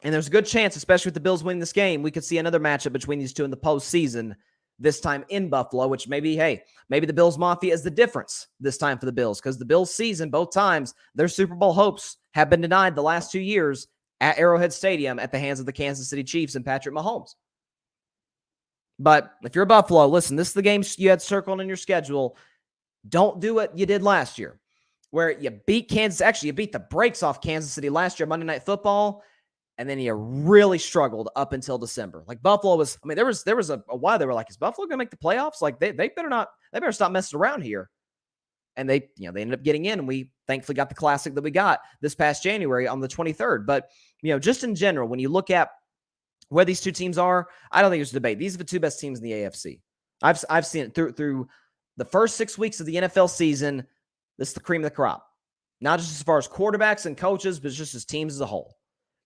And there's a good chance, especially with the Bills winning this game, we could see another matchup between these two in the postseason, this time in Buffalo, which maybe the Bills Mafia is the difference this time for the Bills, because the Bills season, both times, their Super Bowl hopes have been denied the last 2 years at Arrowhead Stadium at the hands of the Kansas City Chiefs and Patrick Mahomes. But if you're Buffalo, listen, this is the game you had circled in your schedule. Don't do what you did last year, where you beat Kansas. Actually, you beat the brakes off Kansas City last year, Monday Night Football. And then you really struggled up until December. Like Buffalo was, I mean, there was a while they were like, is Buffalo going to make the playoffs? Like they better stop messing around here. And they ended up getting in, and we thankfully got the classic that we got this past January on the 23rd. But, just in general, when you look at where these two teams are, I don't think there's a debate. These are the two best teams in the AFC. I've seen it through the first 6 weeks of the NFL season. This is the cream of the crop. Not just as far as quarterbacks and coaches, but just as teams as a whole.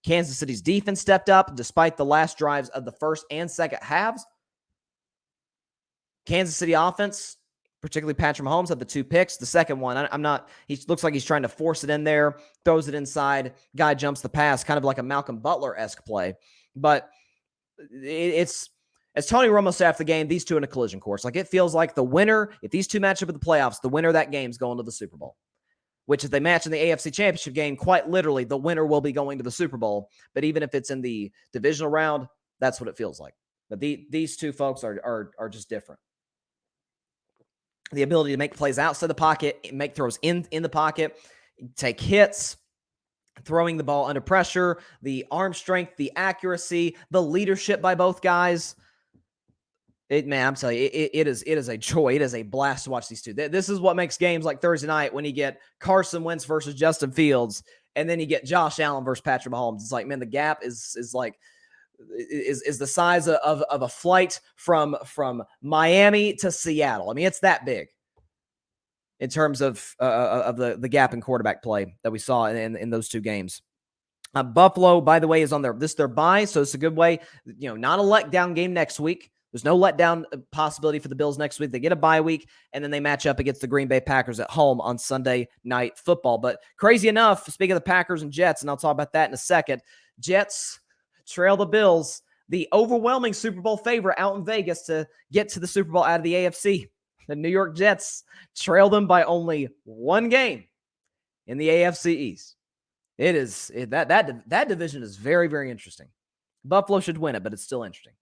Kansas City's defense stepped up despite the last drives of the first and second halves. Kansas City offense, particularly Patrick Mahomes, had the 2 picks. The second one, he looks like he's trying to force it in there, throws it inside, guy jumps the pass, kind of like a Malcolm Butler-esque play. But it's, as Tony Romo said after the game, these two in a collision course. Like it feels like the winner, if these two match up in the playoffs, the winner of that game is going to the Super Bowl. Which if they match in the AFC Championship game, quite literally, the winner will be going to the Super Bowl. But even if it's in the divisional round, that's what it feels like. But these two folks are just different. The ability to make plays outside the pocket, make throws in the pocket, take hits, throwing the ball under pressure, the arm strength, the accuracy, the leadership by both guys. I'm telling you, it is a joy. It is a blast to watch these two. This is what makes games like Thursday night when you get Carson Wentz versus Justin Fields, and then you get Josh Allen versus Patrick Mahomes. It's like, man, the gap is the size of a flight from Miami to Seattle. I mean, it's that big in terms of the gap in quarterback play that we saw in those two games. Buffalo, by the way, is on their bye, so it's a good way. Not a letdown game next week. There's no letdown possibility for the Bills next week. They get a bye week, and then they match up against the Green Bay Packers at home on Sunday Night Football. But crazy enough, speaking of the Packers and Jets, and I'll talk about that in a second, Jets trail the Bills, the overwhelming Super Bowl favorite out in Vegas to get to the Super Bowl out of the AFC. The New York Jets trail them by only 1 game in the AFC East. That division is very, very interesting. Buffalo should win it, but it's still interesting.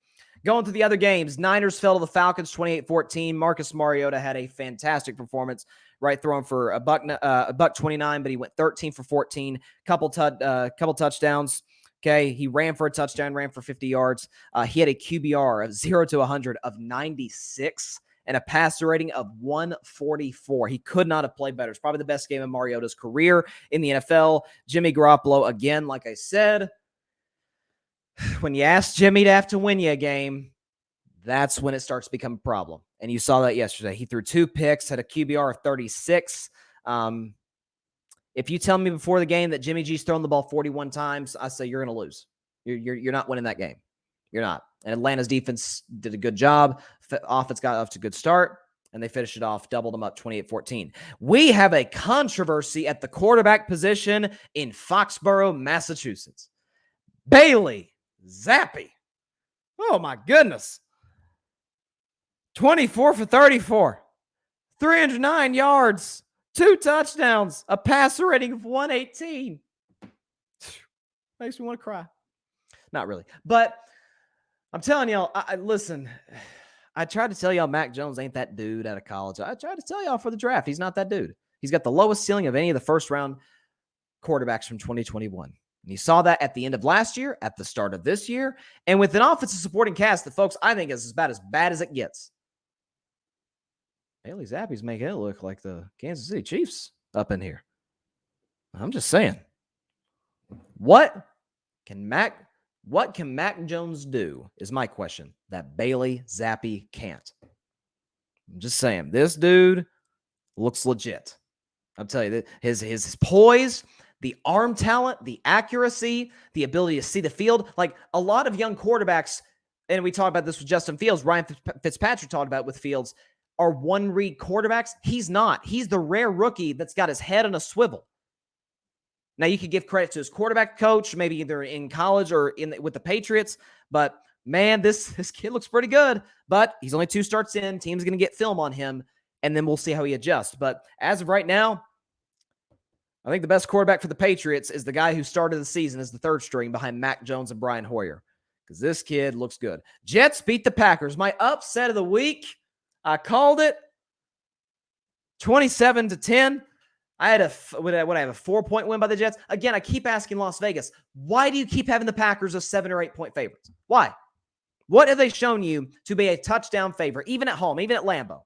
Going to the other games, Niners fell to the Falcons 28-14. Marcus Mariota had a fantastic performance, right, throwing for a buck 29, but he went 13 for 14, couple touchdowns. Okay, he ran for a touchdown, ran for 50 yards. He had a QBR of 0 to 100 of 96 and a passer rating of 144. He could not have played better. It's probably the best game of Mariota's career in the NFL. Jimmy Garoppolo, again, like I said, when you ask Jimmy to have to win you a game, that's when it starts to become a problem. And you saw that yesterday. He threw 2 picks, had a QBR of 36. If you tell me before the game that Jimmy G's thrown the ball 41 times, I say you're going to lose. You're not winning that game. You're not. And Atlanta's defense did a good job. Offense got off to a good start, and they finished it off, doubled them up 28-14. We have a controversy at the quarterback position in Foxborough, Massachusetts. Bailey Zappi. Oh, my goodness. 24 for 34. 309 yards. 2 touchdowns. A passer rating of 118. Makes me want to cry. Not really. But I'm telling y'all, listen, I tried to tell y'all Mac Jones ain't that dude out of college. I tried to tell y'all for the draft, he's not that dude. He's got the lowest ceiling of any of the first-round quarterbacks from 2021. And you saw that at the end of last year, at the start of this year, and with an offensive supporting cast that, folks, I think is about as bad as it gets. Bailey Zappi's making it look like the Kansas City Chiefs up in here. I'm just saying. What can Mac Jones do is my question that Bailey Zappi can't. I'm just saying. This dude looks legit. I'll tell you that his poise, the arm talent, the accuracy, the ability to see the field. Like a lot of young quarterbacks, and we talked about this with Justin Fields, Ryan Fitzpatrick talked about it with Fields, are one-read quarterbacks. He's not. He's the rare rookie that's got his head on a swivel. Now, you could give credit to his quarterback coach, maybe either in college or with the Patriots, but man, this kid looks pretty good. But he's only 2 starts in. Team's going to get film on him, and then we'll see how he adjusts. But as of right now, I think the best quarterback for the Patriots is the guy who started the season as the 3rd string behind Mac Jones and Brian Hoyer, because this kid looks good. Jets beat the Packers. My upset of the week, I called it 27-10. I had a 4-point win by the Jets. Again, I keep asking Las Vegas, why do you keep having the Packers as 7 or 8 point favorites? Why? What have they shown you to be a touchdown favorite, even at home, even at Lambeau,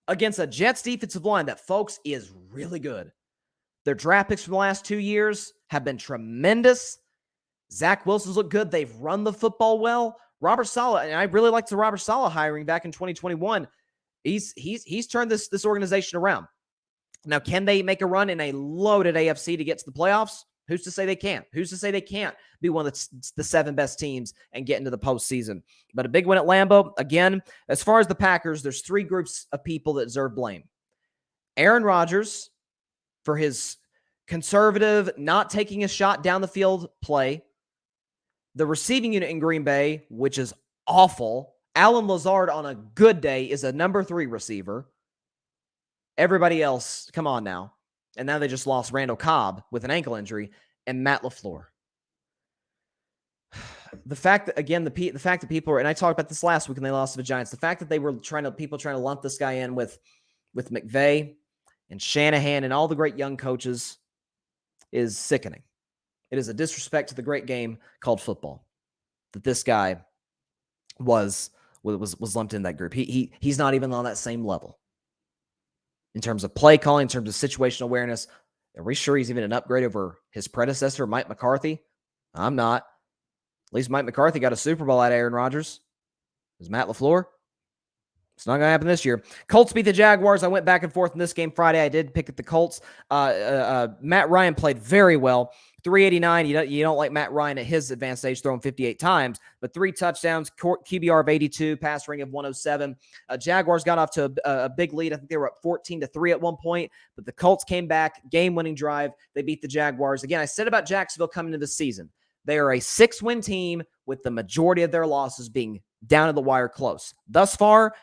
against a Jets defensive line that, folks, is really good? Their draft picks from the last 2 years have been tremendous. Zach Wilson's looked good. They've run the football well. Robert Saleh, and I really liked the Robert Saleh hiring back in 2021. He's turned this organization around. Now, can they make a run in a loaded AFC to get to the playoffs? Who's to say they can't? Who's to say they can't be one of the 7 best teams and get into the postseason? But a big win at Lambeau. Again, as far as the Packers, there's 3 groups of people that deserve blame. Aaron Rodgers for his conservative, not taking a shot down the field play. The receiving unit in Green Bay, which is awful. Allen Lazard on a good day is a number 3 receiver. Everybody else, come on now. And now they just lost Randall Cobb with an ankle injury and Matt LaFleur. The fact that, again, the fact that people are, and I talked about this last week when they lost to the Giants, the fact that they were trying to lump this guy in with McVay and Shanahan and all the great young coaches is sickening. It is a disrespect to the great game called football that this guy was lumped in that group. He's not even on that same level in terms of play calling, in terms of situational awareness. Are we sure he's even an upgrade over his predecessor, Mike McCarthy? I'm not. At least Mike McCarthy got a Super Bowl out of Aaron Rodgers. Is Matt LaFleur? It's not going to happen this year. Colts beat the Jaguars. I went back and forth in this game Friday. I did pick at the Colts. Matt Ryan played very well. 389. You don't like Matt Ryan at his advanced age throwing 58 times, but 3 touchdowns, QBR of 82, pass ring of 107. Jaguars got off to a big lead. I think they were up 14-3 at one point, but the Colts came back, game-winning drive. They beat the Jaguars. Again, I said about Jacksonville coming into the season, they are a 6-win team with the majority of their losses being down to the wire close. Thus far,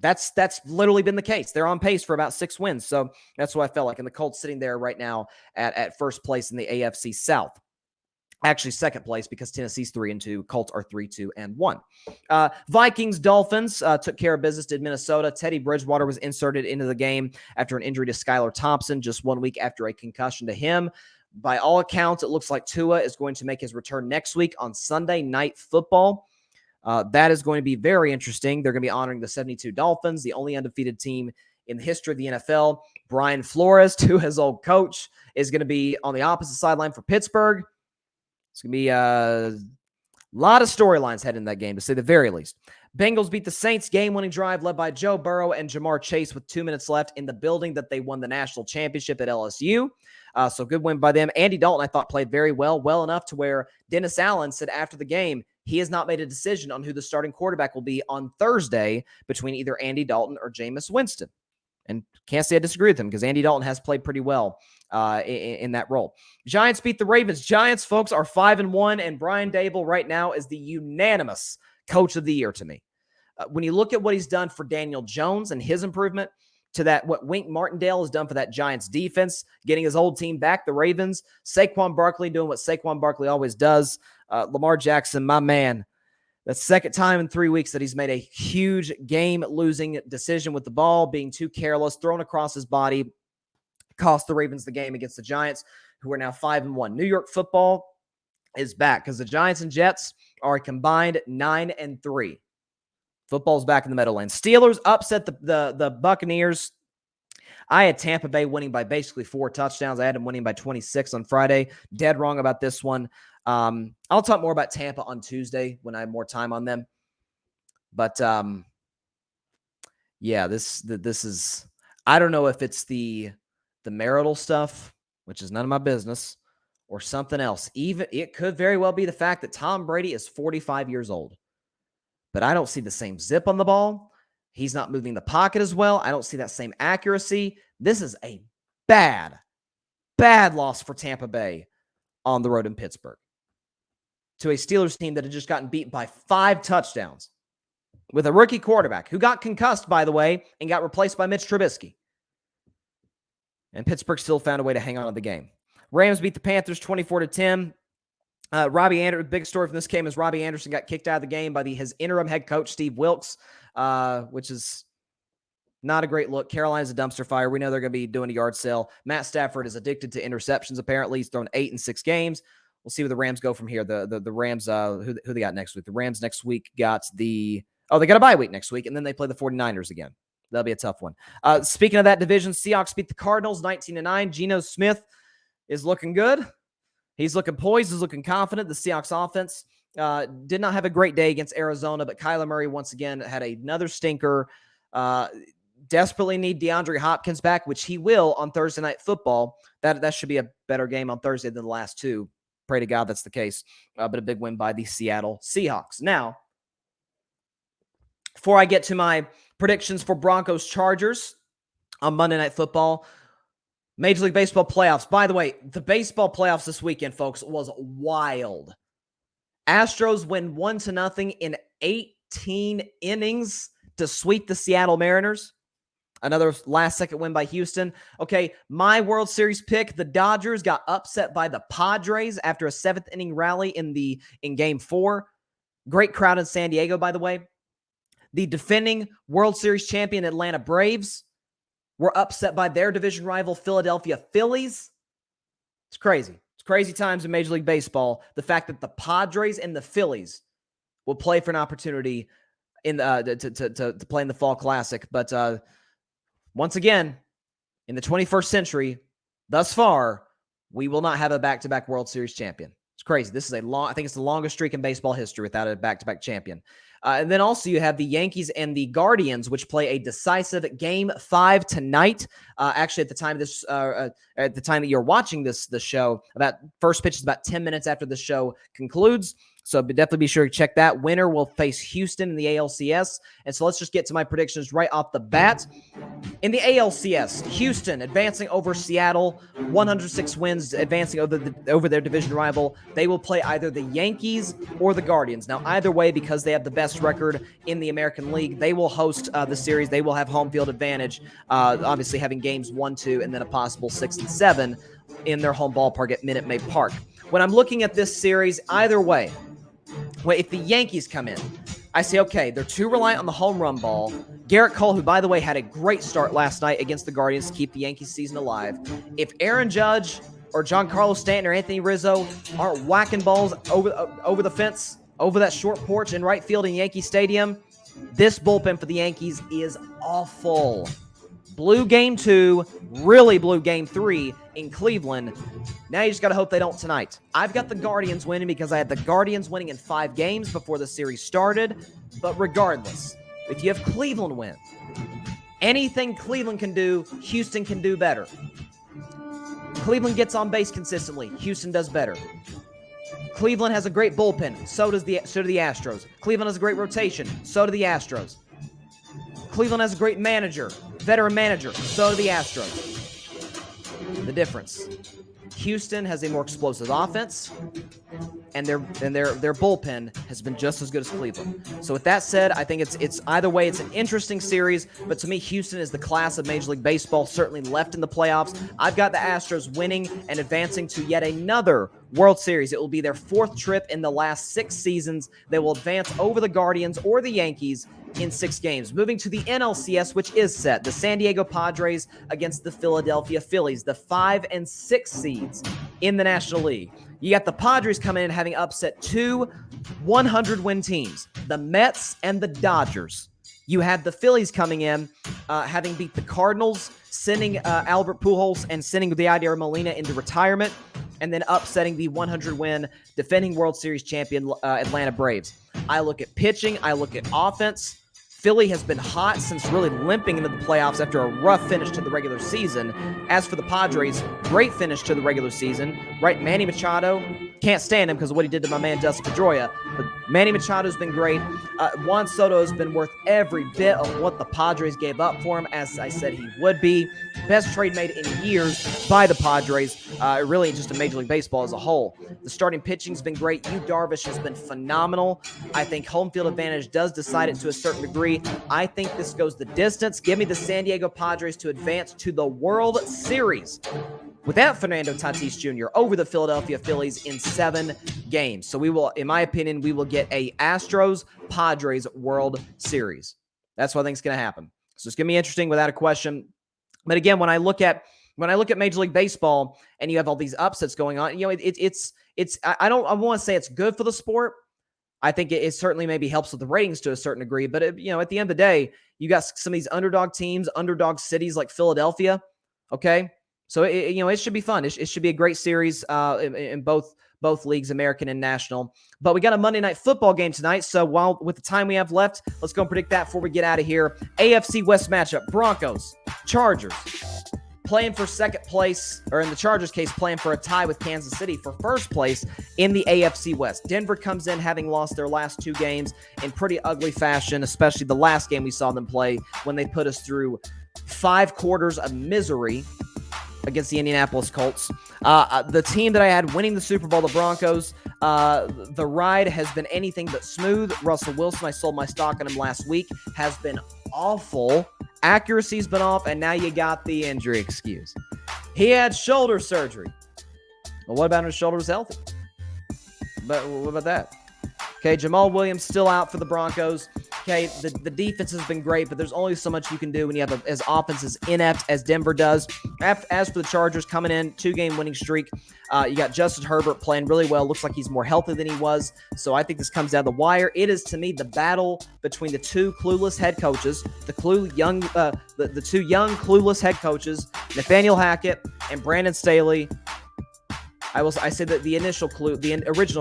that's literally been the case. They're on pace for about 6 wins. So that's what I felt like. And the Colts sitting there right now at first place in the AFC South. Actually, second place because Tennessee's 3-2. Colts are 3-2-1. Vikings, Dolphins took care of business, did Minnesota. Teddy Bridgewater was inserted into the game after an injury to Skylar Thompson just 1 week after a concussion to him. By all accounts, it looks like Tua is going to make his return next week on Sunday Night Football. That is going to be very interesting. They're going to be honoring the 72 Dolphins, the only undefeated team in the history of the NFL. Brian Flores, Tua's old coach, is going to be on the opposite sideline for Pittsburgh. It's going to be a lot of storylines heading in that game, to say the very least. Bengals beat the Saints, game-winning drive led by Joe Burrow and Jamar Chase with 2 minutes left in the building that they won the national championship at LSU. So good win by them. Andy Dalton, I thought, played very well enough to where Dennis Allen said after the game he has not made a decision on who the starting quarterback will be on Thursday between either Andy Dalton or Jameis Winston. And can't say I disagree with him because Andy Dalton has played pretty well in that role. Giants beat the Ravens. Giants, folks, are 5-1, and Brian Daboll right now is the unanimous coach of the year to me. When you look at what he's done for Daniel Jones and his improvement to that, what Wink Martindale has done for that Giants defense, getting his old team back, the Ravens, Saquon Barkley doing what Saquon Barkley always does, Lamar Jackson, my man, the second time in 3 weeks that he's made a huge game-losing decision with the ball, being too careless, thrown across his body, cost the Ravens the game against the Giants, who are now 5-1. New York football is back because the Giants and Jets are a combined 9-3. Football's back in the Meadowlands. Steelers upset the Buccaneers. I had Tampa Bay winning by basically 4 touchdowns. I had them winning by 26 on Friday. Dead wrong about this one. I'll talk more about Tampa on Tuesday when I have more time on them. But yeah, this is, I don't know if it's the marital stuff, which is none of my business, or something else. Even it could very well be the fact that Tom Brady is 45 years old. But I don't see the same zip on the ball. He's not moving the pocket as well. I don't see that same accuracy. This is a bad loss for Tampa Bay on the road in Pittsburgh to a Steelers team that had just gotten beat by 5 touchdowns with a rookie quarterback who got concussed, by the way, and got replaced by Mitch Trubisky. And Pittsburgh still found a way to hang on to the game. Rams beat the Panthers 24-10. Robbie Anderson, big story from this game is Robbie Anderson got kicked out of the game by his interim head coach, Steve Wilkes, which is not a great look. Carolina's a dumpster fire. We know they're going to be doing a yard sale. Matt Stafford is addicted to interceptions, apparently. He's thrown 8 in 6 games. We'll see where the Rams go from here. The Rams, who they got next week? The Rams next week got they got a bye week next week, and then they play the 49ers again. That'll be a tough one. Speaking of that division, Seahawks beat the Cardinals 19-9. Geno Smith is looking good. He's looking poised. He's looking confident. The Seahawks offense did not have a great day against Arizona, but Kyler Murray once again had another stinker. Desperately need DeAndre Hopkins back, which he will on Thursday Night Football. That should be a better game on Thursday than the last 2. Pray to God that's the case. But a big win by the Seattle Seahawks. Now, before I get to my predictions for Broncos Chargers on Monday Night Football, Major League Baseball playoffs. By the way, the baseball playoffs this weekend, folks, was wild. Astros win 1-0 in 18 innings to sweep the Seattle Mariners. Another last-second win by Houston. Okay, my World Series pick, the Dodgers got upset by the Padres after a 7th-inning rally in Game 4. Great crowd in San Diego, by the way. The defending World Series champion Atlanta Braves were upset by their division rival Philadelphia Phillies. It's crazy. It's crazy times in Major League Baseball. The fact that the Padres and the Phillies will play for an opportunity in to play in the Fall Classic. But once again, in the 21st century, thus far, we will not have a back-to-back World Series champion. It's crazy. This is I think it's the longest streak in baseball history without a back-to-back champion. And then also you have the Yankees and the Guardians, which play a decisive Game 5 tonight. Actually, at the time of this, at the time that you're watching this show, about first pitch is about 10 minutes after the show concludes. So definitely be sure to check that. Winner will face Houston in the ALCS. And so let's just get to my predictions right off the bat. In the ALCS, Houston advancing over Seattle, 106 wins, advancing over their division rival. They will play either the Yankees or the Guardians. Now, either way, because they have the best record in the American League, they will host the series. They will have home field advantage, obviously having games 1, 2, and then a possible 6 and 7 in their home ballpark at Minute Maid Park. When I'm looking at this series, either way, if the Yankees come in, I say, okay, they're too reliant on the home run ball. Garrett Cole, who, by the way, had a great start last night against the Guardians to keep the Yankees season alive. If Aaron Judge or Giancarlo Stanton or Anthony Rizzo aren't whacking balls over the fence, over that short porch in right field in Yankee Stadium, this bullpen for the Yankees is awful. Blew game 2, really blew game 3 in Cleveland. Now you just got to hope they don't tonight. I've got the Guardians winning because I had the Guardians winning in 5 games before the series started. But regardless, if you have Cleveland win, anything Cleveland can do, Houston can do better. Cleveland gets on base consistently. Houston does better. Cleveland has a great bullpen. So do the Astros. Cleveland has a great rotation. So do the Astros. Cleveland has a great manager, veteran manager. So do the Astros. The difference: Houston has a more explosive offense, and their bullpen has been just as good as Cleveland. So with that said, I think it's either way, it's an interesting series, but to me, Houston is the class of Major League Baseball, certainly left in the playoffs. I've got the Astros winning and advancing to yet another World Series. It will be their 4th trip in the last 6 seasons. They will advance over the Guardians or the Yankees in 6 games. Moving to the NLCS, which is set. The San Diego Padres against the Philadelphia Phillies, the 5 and 6 seeds in the National League. You got the Padres coming in having upset 2 100-win teams, the Mets and the Dodgers. You had the Phillies coming in having beat the Cardinals, sending Albert Pujols and sending the Yadier Molina into retirement, and then upsetting the 100-win defending World Series champion Atlanta Braves. I look at pitching, I look at offense. Philly has been hot since really limping into the playoffs after a rough finish to the regular season. As for the Padres, great finish to the regular season. Right, Manny Machado, can't stand him because of what he did to my man Dustin Pedroia. But Manny Machado's been great. Juan Soto has been worth every bit of what the Padres gave up for him, as I said he would be. Best trade made in years by the Padres. Really just a Major League Baseball as a whole. The starting pitching's been great. Yu Darvish has been phenomenal. I think home field advantage does decide it to a certain degree. I think this goes the distance. Give me the San Diego Padres to advance to the World Series without Fernando Tatis Jr. over the Philadelphia Phillies in 7 games. So we will, in my opinion, we will get a Astros-Padres World Series. That's what I think is going to happen. So it's going to be interesting without a question. But again, when I look at Major League Baseball and you have all these upsets going on, you know, I want to say it's good for the sport. I think it certainly maybe helps with the ratings to a certain degree, but at the end of the day, you got some of these underdog teams, underdog cities like Philadelphia. Okay, so it should be fun. It should be a great series in both leagues, American and national. But we got a Monday Night Football game tonight, so with the time we have left, let's go and predict that before we get out of here. AFC West matchup: Broncos, Chargers. Playing for second place, or in the Chargers' case, playing for a tie with Kansas City for first place in the AFC West. Denver comes in having lost their last 2 games in pretty ugly fashion, especially the last game we saw them play when they put us through 5 quarters of misery against the Indianapolis Colts. The team that I had winning the Super Bowl, the Broncos, the ride has been anything but smooth. Russell Wilson, I sold my stock on him last week, has been awful. Accuracy's been off, and now you got the injury excuse. He had shoulder surgery. Well, what about his shoulder was healthy? But what about that? Okay, Jamal Williams still out for the Broncos. Okay, the defense has been great, but there's only so much you can do when you have as offense as inept as Denver does. As for the Chargers coming in, 2-game winning streak, you got Justin Herbert playing really well. Looks like he's more healthy than he was. So I think this comes down the wire. It is, to me, the battle between the 2 clueless head coaches, the 2 young clueless head coaches, Nathaniel Hackett and Brandon Staley. I said that the original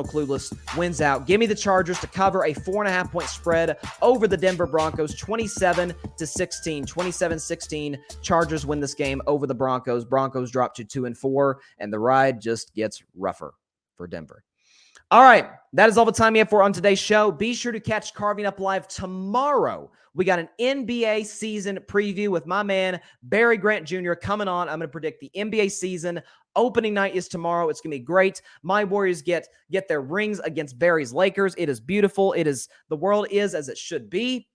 clueless wins out. Give me the Chargers to cover a 4.5-point spread over the Denver Broncos, 27-16. 27-16. Chargers win this game over the Broncos. Broncos drop to 2-4, and the ride just gets rougher for Denver. All right, that is all the time we have for on today's show. Be sure to catch Carving Up Live tomorrow. We got an NBA season preview with my man, Barry Grant Jr. coming on. I'm going to predict the NBA season. Opening night is tomorrow. It's going to be great. My Warriors get their rings against Barry's Lakers. It is beautiful. The world is as it should be.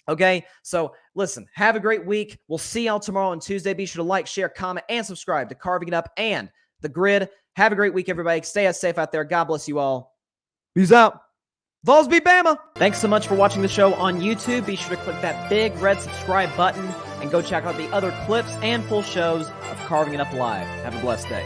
Okay, so listen, have a great week. We'll see y'all tomorrow on Tuesday. Be sure to like, share, comment, and subscribe to Carving It Up and The Grid. Have a great week, everybody. Stay safe out there. God bless you all. Peace out. Vols beat Bama. Thanks so much for watching the show on YouTube. Be sure to click that big red subscribe button and go check out the other clips and full shows of Carving It Up Live. Have a blessed day.